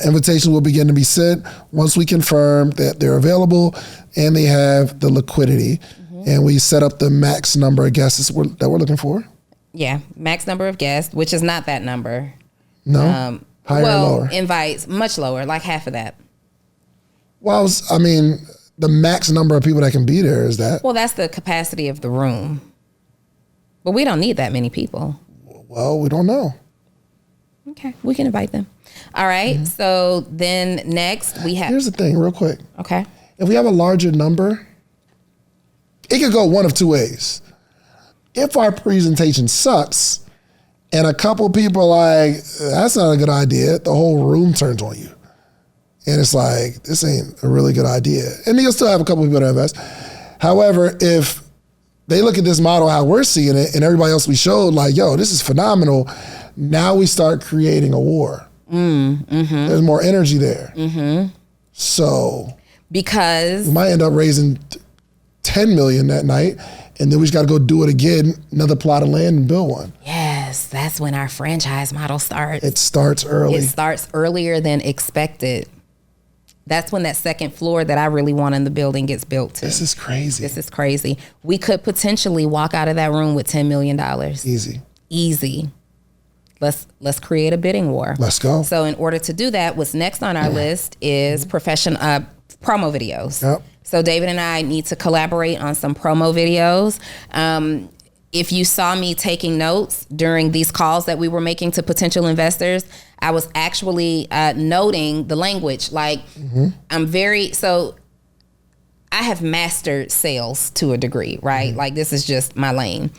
Invitations will begin to be sent once we confirm that they're available and they have the liquidity. Mm-hmm. And we set up the max number of guests that we're looking for. Yeah, max number of guests, which is not that number. No, higher or lower? Invites, much lower, like half of that. Well, the max number of people that can be there is that. Well, that's the capacity of the room. But we don't need that many people. Well, we don't know. Okay, we can invite them. All right, so then next we have... Here's the thing, real quick. Okay. If we have a larger number, it could go one of two ways. If our presentation sucks and a couple people are like, that's not a good idea, the whole room turns on you. And it's like, this ain't a really good idea. And you'll still have a couple people that invest. However, if they look at this model how we're seeing it and everybody else we showed like, yo, this is phenomenal, now we start creating a war. Mm-hmm. There's more energy there. Mm-hmm. So because we might end up raising $10 million that night, and then we just got to go do it again, another plot of land and build one. Yes, that's when our franchise model starts. It starts early. It starts earlier than expected. that's when that second floor that I really want in the building gets built to. This is crazy. This is crazy. We could potentially walk out of that room with $10 million. Easy. Let's create a bidding war. Let's go. So in order to do that, what's next on our list is promo videos. Yep. So David and I need to collaborate on some promo videos. If you saw me taking notes during these calls that we were making to potential investors, I was actually noting the language. Like, I have mastered sales to a degree, right? Like, this is just my lane.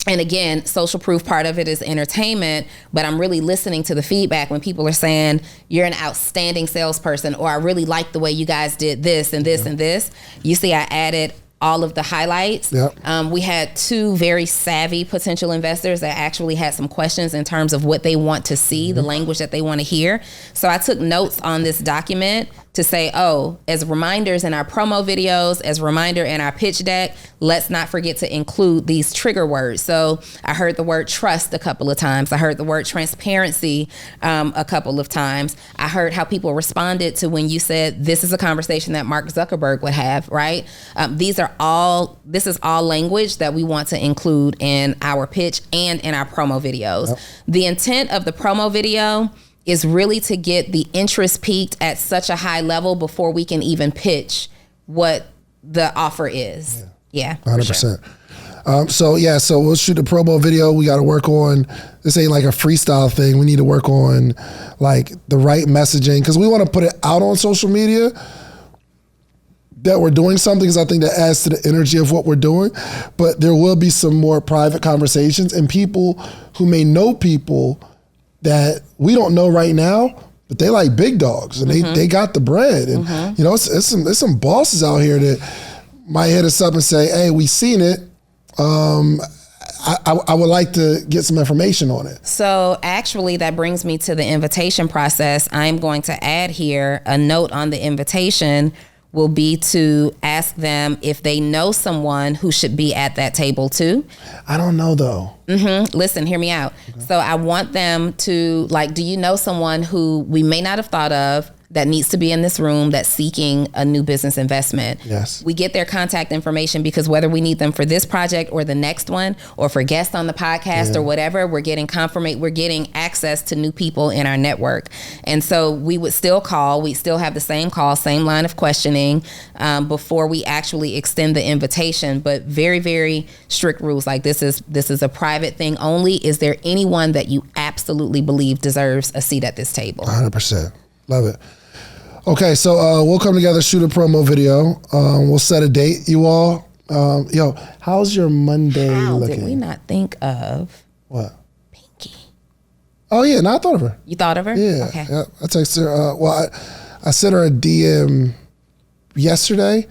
And again, social proof part of it is entertainment, but I'm really listening to the feedback when people are saying, you're an outstanding salesperson, or I really like the way you guys did this and this and this. You see, I added all of the highlights. Yep. We had 2 very savvy potential investors that actually had some questions in terms of what they want to see, the language that they want to hear. So I took notes on this document to say, as reminders in our promo videos, as a reminder in our pitch deck, let's not forget to include these trigger words. So I heard the word trust a couple of times. I heard the word transparency a couple of times. I heard how people responded to when you said, this is a conversation that Mark Zuckerberg would have, right? This is all language that we want to include in our pitch and in our promo videos. Yep. The intent of the promo video is really to get the interest peaked at such a high level before we can even pitch what the offer is. Yeah, 100%. Sure. So we'll shoot a promo video. We got to work on, this ain't like a freestyle thing. We need to work on like the right messaging, because we want to put it out on social media that we're doing something, because I think that adds to the energy of what we're doing. But there will be some more private conversations, and people who may know people that we don't know right now, but they like big dogs, and they got the bread. And it's some bosses out here that might hit us up and say, hey, we seen it. I would like to get some information on it. So actually that brings me to the invitation process. I'm going to add here a note on the invitation will be to ask them if they know someone who should be at that table too. I don't know though. Listen, hear me out. Okay. So I want them to, like, do you know someone who we may not have thought of that needs to be in this room that's seeking a new business investment? Yes. We get their contact information because whether we need them for this project or the next one, or for guests on the podcast or whatever, we're getting access to new people in our network. And so we would still call, we still have the same call, same line of questioning before we actually extend the invitation, but very, very strict rules. Like this is a private thing only. Is there anyone that you absolutely believe deserves a seat at this table? 100%. Love it. Okay, so we'll come together, shoot a promo video. We'll set a date, you all. How's your Monday looking? Did we not think of what? Pinky. Oh yeah, no, I thought of her. You thought of her? Yeah. Okay. Yeah, I texted her. I sent her a DM yesterday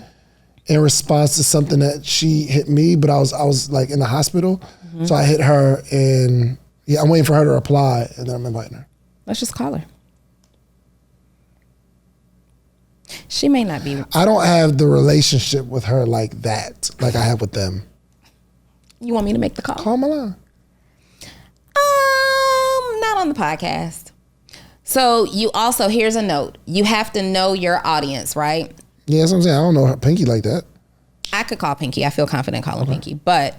in response to something that she hit me, but I was like in the hospital, so I hit her, and I'm waiting for her to reply, and then I'm inviting her. Let's just call her. She may not be. I don't have the relationship with her like that, like I have with them. You want me to make the call? Call my line. Not on the podcast. So you also, here's a note. You have to know your audience, right? Yeah, that's what I'm saying. I don't know Pinky like that. I could call Pinky. I feel confident calling Pinky. But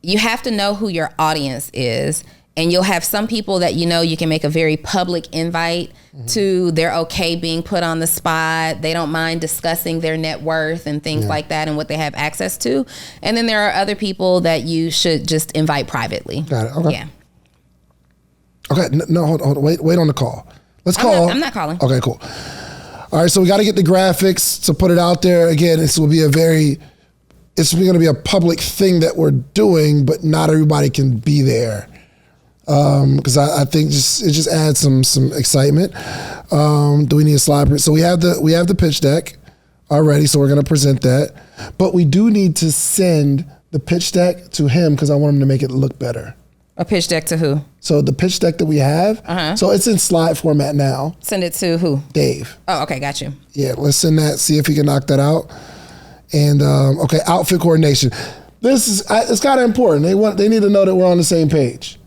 you have to know who your audience is. And you'll have some people that you can make a very public invite to. They're okay being put on the spot. They don't mind discussing their net worth and things like that and what they have access to. And then there are other people that you should just invite privately. Got it. Okay. Yeah. Okay. No, hold on. Wait on the call. Let's call. I'm not calling. Okay, cool. All right. So we got to get the graphics to put it out there. Again, it's going to be a public thing that we're doing, but not everybody can be there. Because I think it just adds some excitement. Do we need a slide? So we have the pitch deck already, so we're going to present that. But we do need to send the pitch deck to him because I want him to make it look better. A pitch deck to who? So the pitch deck that we have, so it's in slide format now. Send it to who? Dave. Oh, okay, got you. Yeah, let's send that, see if he can knock that out. And okay, outfit coordination. It's kind of important. They need to know that we're on the same page.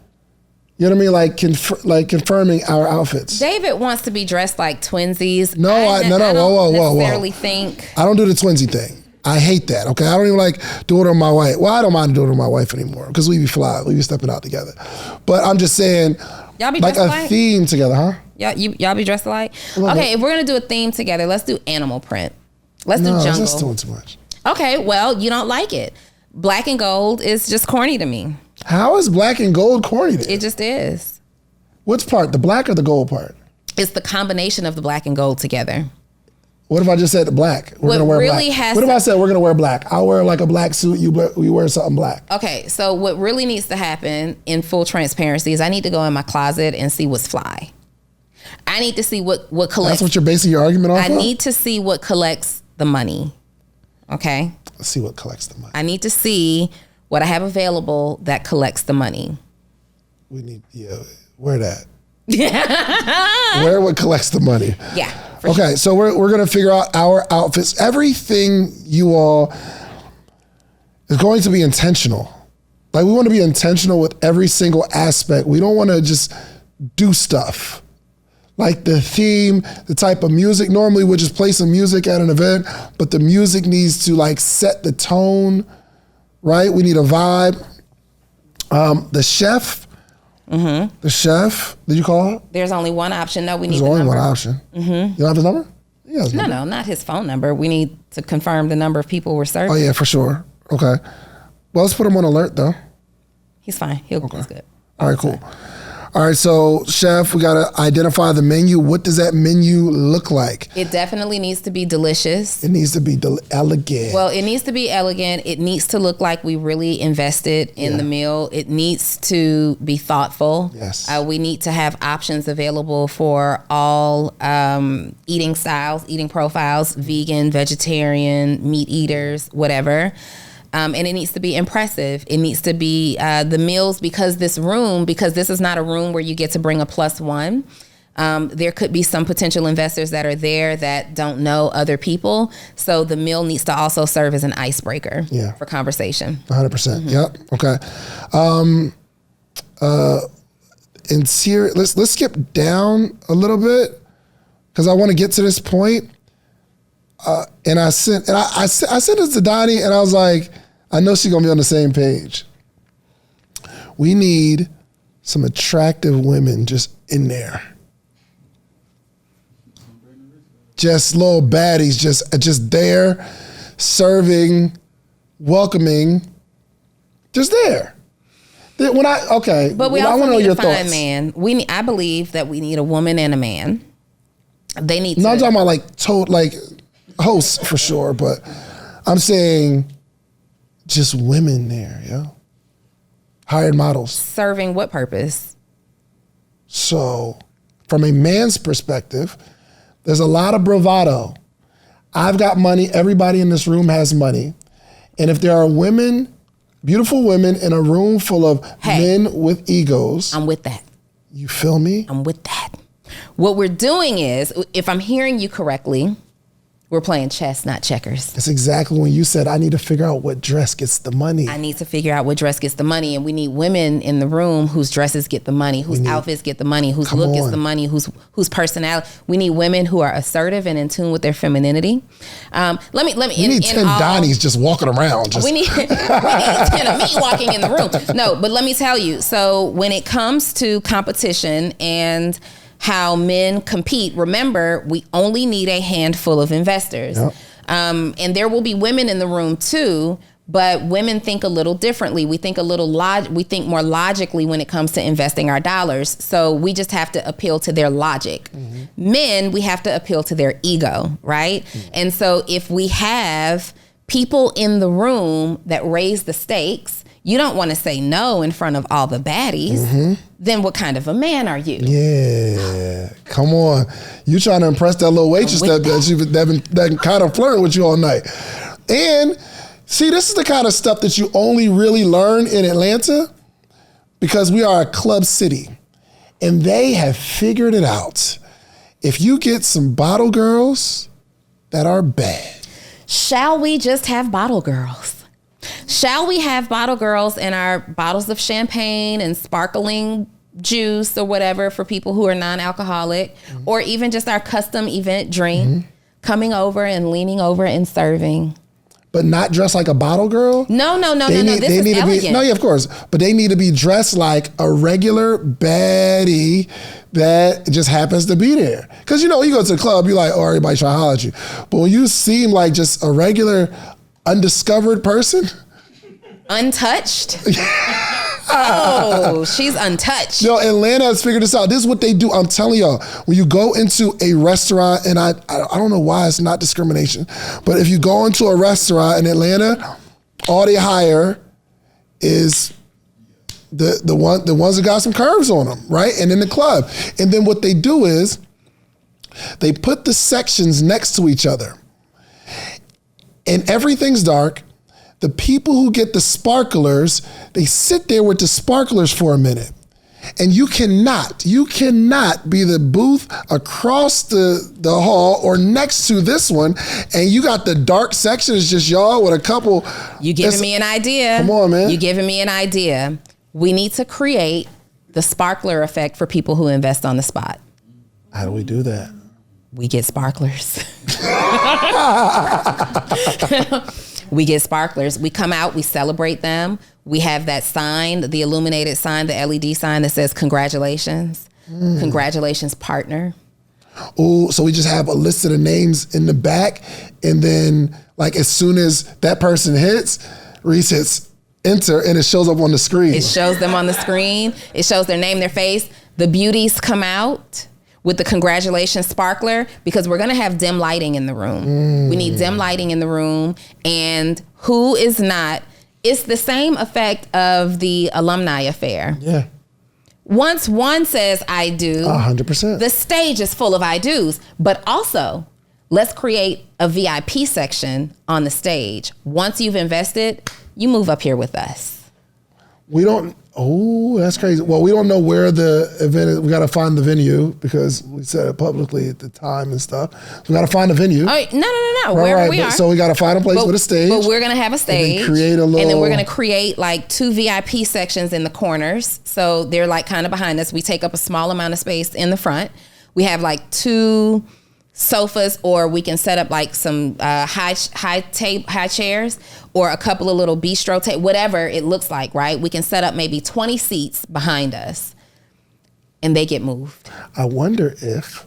You know what I mean? Like confirming our outfits. David wants to be dressed like twinsies. No, I whoa. don't necessarily think. I don't do the twinsy thing. I hate that, okay? I don't even like doing it with my wife. Well, I don't mind doing it with my wife anymore because we be fly. We be stepping out together. But I'm just saying, Y'all be like dressed a alike? theme together, huh? Y'all be dressed alike? Okay, if we're going to do a theme together, let's do animal print. Let's do jungle. That's doing too much. Okay, well, you don't like it. Black and gold is just corny to me. How is black and gold corny then? It just is. Which part, the black or the gold part? It's the combination of the black and gold together. What if I just said the black? We're gonna wear black. What if I said we're gonna wear black? I'll wear like a black suit. You wear something black. Okay, so what really needs to happen in full transparency is I need to go in my closet and see what's fly. I need to see what collects. That's what you're basing your argument off of? I need to see what collects the money. Okay? Let's see what collects the money. I need to see what I have available that collects the money. We need, where that? Where what collects the money? Yeah. Okay, so we're gonna figure out our outfits. Everything you all is going to be intentional. Like we want to be intentional with every single aspect. We don't want to just do stuff. Like the theme, the type of music. Normally we'll just play some music at an event, but the music needs to like set the tone, right? We need a vibe. The chef. Mm-hmm. The chef, did you call her? There's only one option. No, we need the number. There's only one option. Mm-hmm. You don't have his number? Yeah. No, not his phone number. We need to confirm the number of people we're serving. Oh, yeah, for sure. Okay. Well, let's put him on alert, though. He's fine. He's good. All right, cool. All right, so chef, we got to identify the menu. What does that menu look like? It definitely needs to be delicious. It needs to be elegant. Well, it needs to be elegant. It needs to look like we really invested in the meal. It needs to be thoughtful. Yes. We need to have options available for all eating styles, eating profiles, vegan, vegetarian, meat eaters, whatever. And it needs to be impressive. It needs to be the meals because this is not a room where you get to bring a plus one. There could be some potential investors that are there that don't know other people. So the meal needs to also serve as an icebreaker for conversation. 100%. Mm-hmm. Yep. Okay. Let's skip down a little bit because I want to get to this point. And I sent it to Donnie, and I was like, I know she's gonna be on the same page. We need some attractive women just in there, just little baddies, just there, serving, welcoming, just there. But we also want to know need your to find thoughts. man. I believe that we need a woman and a man. They need. No, I'm talking about like hosts for sure, but I'm saying just women there, hired models. Serving what purpose? So, from a man's perspective, there's a lot of bravado. I've got money. Everybody in this room has money, and if there are women, beautiful women in a room full of men with egos, I'm with that. You feel me? I'm with that. What we're doing is, if I'm hearing you correctly, we're playing chess, not checkers. That's exactly when you said, I need to figure out what dress gets the money. I need to figure out what dress gets the money. And we need women in the room whose dresses get the money, whose outfits get the money, whose look gets the money, whose personality. We need women who are assertive and in tune with their femininity. We need 10 Donnies just walking around. We need 10 of me walking in the room. No, but let me tell you. So when it comes to competition and how men compete, remember, we only need a handful of investors. Yep. And there will be women in the room too, but women think a little differently. We think we think more logically when it comes to investing our dollars. So we just have to appeal to their logic. Mm-hmm. Men, we have to appeal to their ego, right? Mm-hmm. And so if we have people in the room that raise the stakes, you don't want to say no in front of all the baddies. Mm-hmm. Then what kind of a man are you? Yeah, come on. You trying to impress that little waitress that kind of flirt with you all night. And see, this is the kind of stuff that you only really learn in Atlanta because we are a club city. And they have figured it out. If you get some bottle girls that are bad. Shall we just have bottle girls? Shall we have bottle girls in our bottles of champagne and sparkling juice or whatever for people who are non-alcoholic, or even just our custom event drink, coming over and leaning over and serving. But not dressed like a bottle girl? No. This is elegant. No, yeah, of course. But they need to be dressed like a regular baddie that just happens to be there. Because, you go to the club, you're like, oh, everybody's trying to holler at you. But when you seem like just a regular undiscovered person. Untouched? Oh, she's untouched. Atlanta has figured this out. This is what they do. I'm telling y'all, when you go into a restaurant, and I don't know why it's not discrimination, but if you go into a restaurant in Atlanta, all they hire is the ones that got some curves on them, right? And in the club. And then what they do is they put the sections next to each other. And everything's dark. The people who get the sparklers, they sit there with the sparklers for a minute. And you cannot be the booth across the hall or next to this one, and you got the dark section, it's just y'all with a couple. You giving me an idea. Come on, man. You giving me an idea. We need to create the sparkler effect for people who invest on the spot. How do we do that? We get sparklers. We get sparklers. We come out, we celebrate them. We have that sign, the illuminated sign, the LED sign that says congratulations. Congratulations, partner. Oh, so we just have a list of the names in the back, and then like as soon as that person hits, Reese hits enter, and it shows up on the screen. It shows them on the screen. It shows their name, their face. The beauties come out with the congratulations sparkler, because we're going to have dim lighting in the room. We need dim lighting in the room. And who is not, it's the same effect of the alumni affair. Yeah. Once one says I do, 100%. the stage is full of I do's. But also, let's create a VIP section on the stage. Once you've invested, you move up here with us. We don't, that's crazy. Well, we don't know where the event is. We got to find the venue because we said it publicly at the time and stuff. So we got to find a venue. Oh, no. Wherever we are. So we got to find a place with a stage. But we're going to have a stage. And then we're going to create like 2 VIP sections in the corners. So they're like kind of behind us. We take up a small amount of space in the front. We have like 2 sofas, or we can set up like some high chairs, or a couple of little bistro tables, whatever it looks like, right? We can set up maybe 20 seats behind us, and they get moved. I wonder if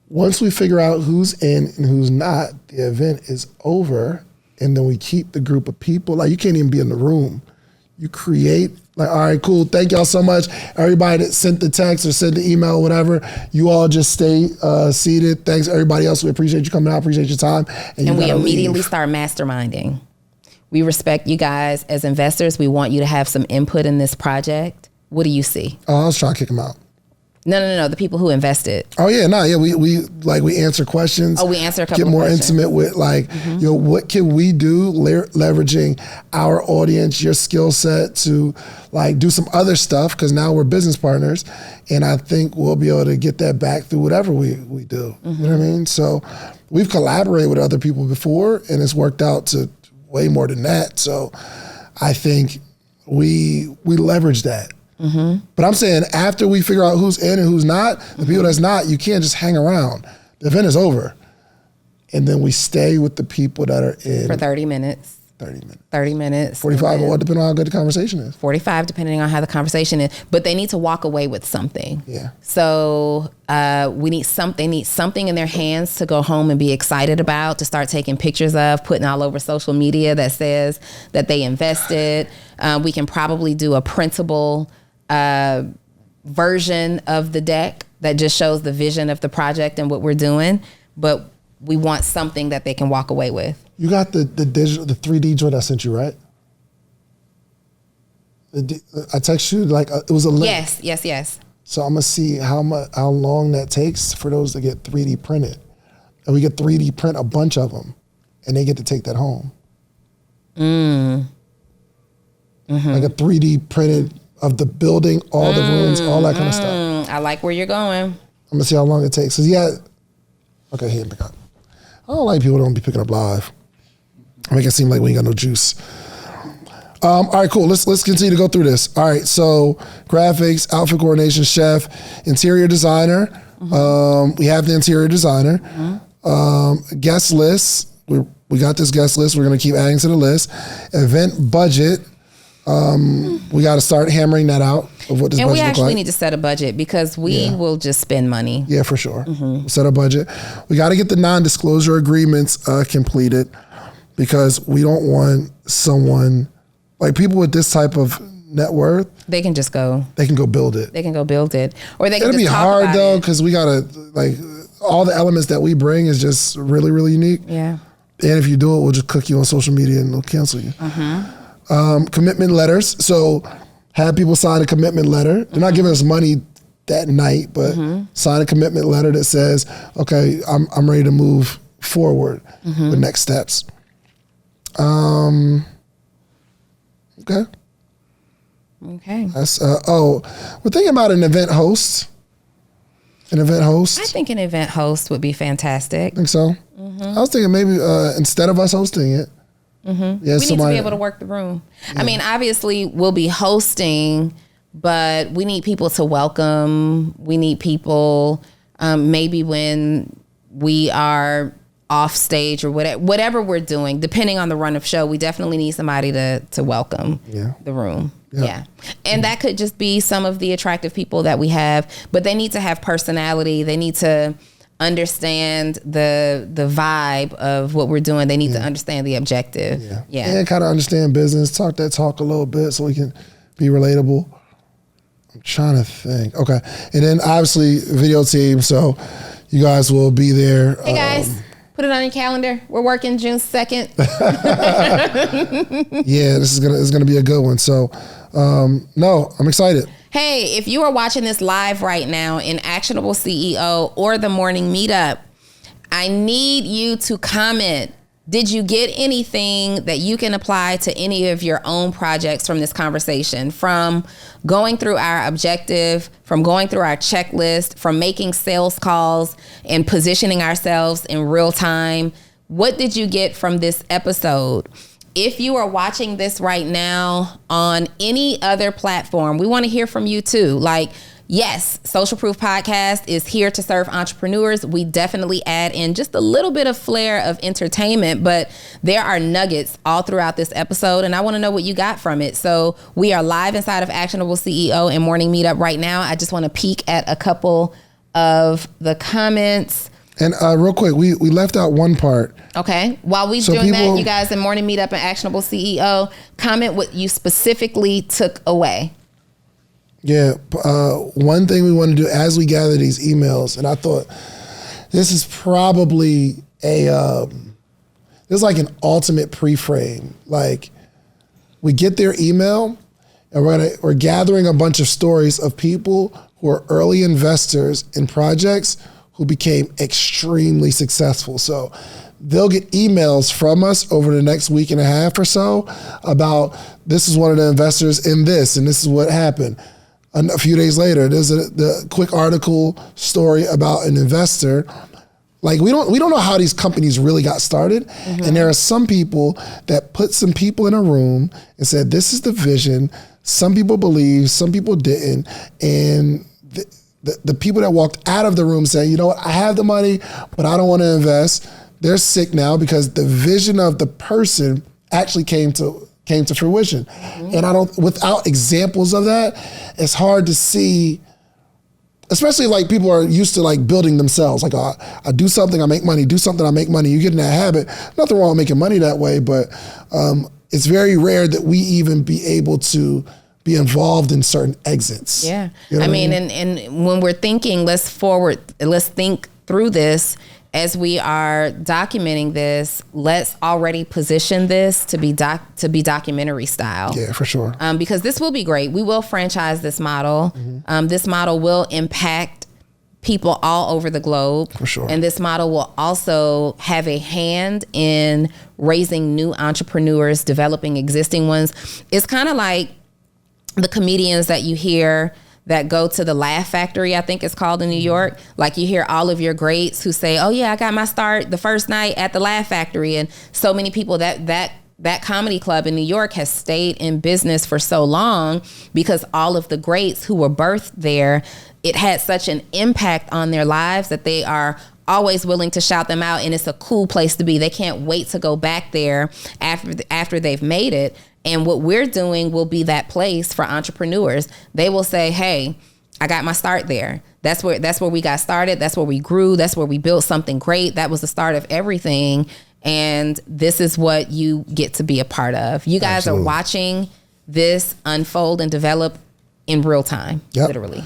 once we figure out who's in and who's not, the event is over, and then we keep the group of people. Like, you can't even be in the room. You create, like, all right, cool, thank y'all so much. Everybody that sent the text or sent the email or whatever, you all just stay seated. Thanks, everybody else. We appreciate you coming out, appreciate your time. And we immediately start masterminding. We respect you guys as investors. We want you to have some input in this project. What do you see? Oh, I was trying to kick them out. No. The people who invested. Oh yeah, we answer questions. Oh, we answer a couple Get more of questions. intimate with what can we do leveraging our audience, your skill set to like do some other stuff, because now we're business partners, and I think we'll be able to get that back through whatever we do. You know what I mean? So we've collaborated with other people before, and it's worked out to way more than that. So I think we leverage that. But I'm saying after we figure out who's in and who's not, the people that's not, you can't just hang around. The event is over. And then we stay with the people that are in. For 30 minutes. 30 minutes. 45, or depending on how good the conversation is. 45, depending on how the conversation is. But they need to walk away with something. Yeah. So they need something in their hands to go home and be excited about, to start taking pictures of, putting all over social media that says that they invested. We can probably do a printable version of the deck that just shows the vision of the project and what we're doing. But we want something that they can walk away with. You got the digital, the 3D joint I sent you, right? I text you it was a link. Yes. So I'm gonna see how long that takes for those to get 3D printed, and we get 3D print a bunch of them, and they get to take that home. Like a 3D printed of the building, all the rooms, all that kind of stuff. I like where you're going. I'm gonna see how long it takes. Okay, here, pick up. I don't like people who don't be picking up live. Make it seem like we ain't got no juice. All right, cool. Let's continue to go through this. All right, so graphics, outfit coordination, chef, interior designer. We have the interior designer. Guest list. We got this guest list. We're going to keep adding to the list. Event budget. We got to start hammering that out of what this budget looks like. And we actually need to set a budget because we will just spend money. Yeah, for sure. Set a budget. We got to get the non-disclosure agreements completed because we don't want someone, like people with this type of net worth. They can just go. They can go build it. They can go build it. Or they can It'll just be talk hard about though it. because we got to, like, all the elements that we bring is just really, really unique. Yeah. And if you do it, we'll just cook you on social media and they'll cancel you. Commitment letters. So have people sign a commitment letter. They're not giving us money that night, but sign a commitment letter that says, okay, I'm ready to move forward with next steps. Okay. That's we're thinking about an event host. An event host. I think an event host would be fantastic. Think so? I was thinking maybe instead of us hosting it, yeah, We need to be able to work the room. I mean, obviously we'll be hosting, but we need people to welcome. We need people maybe when we are off stage or whatever we're doing, depending on the run of show, we definitely need somebody to welcome the room. Yeah. And that could just be some of the attractive people that we have, but they need to have personality. They need to understand the vibe of what we're doing. They need to understand the objective. And kind of understand business, talk that talk a little bit so we can be relatable. I'm trying to think. Okay. And then obviously video team. So you guys will be there. Hey guys, put it on your calendar. We're working June 2nd. Yeah, this is gonna be a good one. So no, I'm excited. Hey, if you are watching this live right now in Actionable CEO or the Morning Meetup, I need you to comment. Did you get anything that you can apply to any of your own projects from this conversation? From going through our objective, from going through our checklist, from making sales calls and positioning ourselves in real time. What did you get from this episode? If you are watching this right now on any other platform, we want to hear from you too. Like, yes, Social Proof Podcast is here to serve entrepreneurs. We definitely add in just a little bit of flair of entertainment, but there are nuggets all throughout this episode, and I want to know what you got from it. So we are live inside of Actionable CEO and Morning Meetup right now. I just want to peek at a couple of the comments. And real quick, we left out one part. Okay. While we're doing that, you guys in Morning Meetup and Actionable CEO, comment what you specifically took away. Yeah. One thing we want to do as we gather these emails, and I thought this is probably this is like an ultimate pre-frame. Like, we get their email and we're gathering a bunch of stories of people who are early investors in projects who became extremely successful. So they'll get emails from us over the next week and a half or so about, this is one of the investors in this, and this is what happened. A few days later, there's the quick article story about an investor. Like, we don't know how these companies really got started. And there are some people that put some people in a room and said, this is the vision. Some people believe, some people didn't. And the people that walked out of the room saying, you know what, I have the money, but I don't want to invest. They're sick now because the vision of the person actually came to fruition. And without examples of that, it's hard to see, especially like people are used to like building themselves. Like, I do something, I make money, do something, I make money. You get in that habit. Nothing wrong with making money that way, but it's very rare that we even be able to be involved in certain exits. Yeah. You know I mean, and when we're thinking, let's think through this as we are documenting this. Let's already position this to be documentary style. Yeah, for sure. Because this will be great. We will franchise this model. This model will impact people all over the globe. For sure. And this model will also have a hand in raising new entrepreneurs, developing existing ones. It's kind of like the comedians that you hear that go to the Laugh Factory, I think it's called in New York. Like, you hear all of your greats who say, oh yeah, I got my start the first night at the Laugh Factory. And so many people that that comedy club in New York has stayed in business for so long because all of the greats who were birthed there, it had such an impact on their lives that they are always willing to shout them out, and it's a cool place to be. They can't wait to go back there after they've made it. And what we're doing will be that place for entrepreneurs. They will say, hey, I got my start there. That's where we got started. That's where we grew. That's where we built something great. That was the start of everything. And this is what you get to be a part of. You guys Absolutely. Are watching this unfold and develop in real time, literally.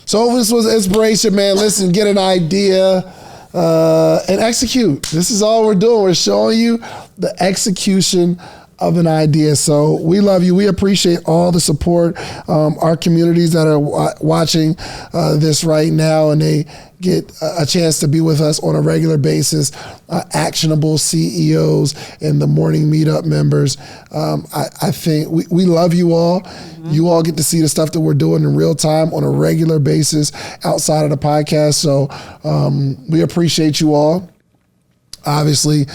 So this was inspiration, man. Listen, get an idea and execute. This is all we're doing. We're showing you the execution of an idea. So we love you. We appreciate all the support. Our communities that are watching this right now, and they get a chance to be with us on a regular basis. Actionable CEOs and the morning meetup members. I think we love you all. Mm-hmm. You all get to see the stuff that we're doing in real time on a regular basis outside of the podcast. So we appreciate you all. Obviously,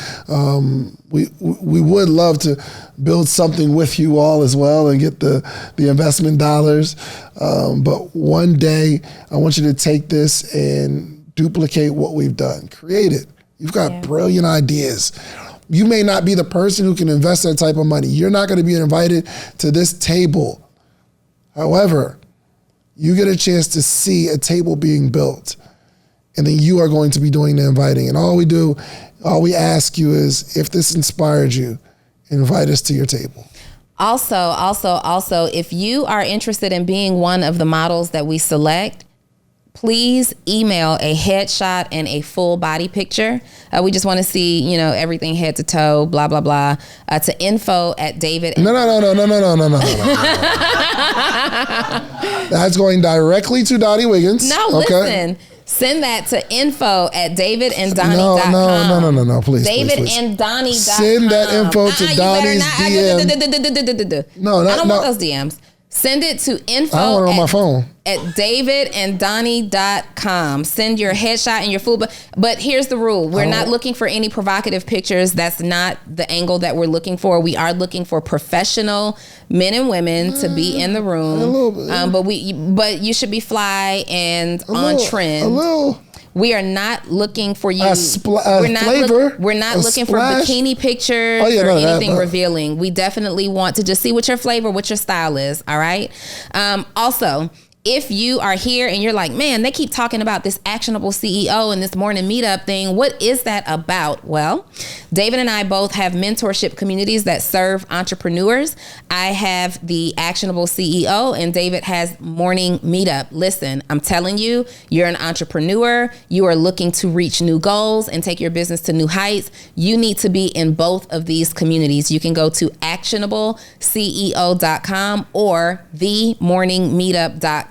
we would love to build something with you all as well and get the investment dollars. But one day, I want you to take this and duplicate what we've done. Create it. You've got brilliant ideas. You may not be the person who can invest that type of money. You're not going to be invited to this table. However, you get a chance to see a table being built, and then you are going to be doing the inviting. And all we ask you is, if this inspired you, invite us to your table. Also, if you are interested in being one of the models that we select, please email a headshot and a full body picture. We just want to see, everything head to toe, blah, blah, blah, to info@David. No. That's going directly to Donni Wiggins. No, listen. Send that to info@davidanddonni.com. No, please. davidanddonni.com. Send that info to Donnie's DM. No, I don't want those DMs. Send it to info I don't want it on my phone. at davidanddonni.com. Send your headshot and your full. But here's the rule. We're not looking for any provocative pictures. That's not the angle that we're looking for. We are looking for professional men and women to be in the room. But you should be fly and on trend. We are not looking for you. We're not looking for bikini pictures or anything revealing. We definitely want to just see what your flavor, what your style is. All right. Also, if you are here and you're like, man, they keep talking about this actionable CEO and this morning meetup thing. What is that about? Well, David and I both have mentorship communities that serve entrepreneurs. I have the actionable CEO and David has morning meetup. Listen, I'm telling you, you're an entrepreneur. You are looking to reach new goals and take your business to new heights. You need to be in both of these communities. You can go to actionableceo.com or themorningmeetup.com.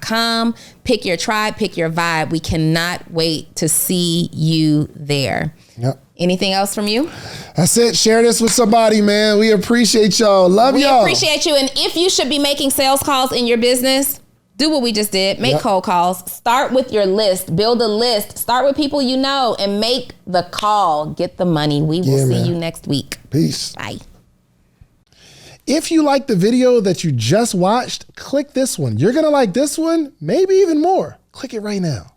Pick your tribe, pick your vibe. We cannot wait to see you there. Yep. Anything else from you? That's it. Share this with somebody, man. We appreciate y'all. Love y'all. We appreciate you. And if you should be making sales calls in your business, do what we just did. Make cold calls. Start with your list. Build a list. Start with people you know and make the call. Get the money. We will see you next week. Peace. Bye. If you like the video that you just watched, click this one. You're going to like this one, maybe even more. Click it right now.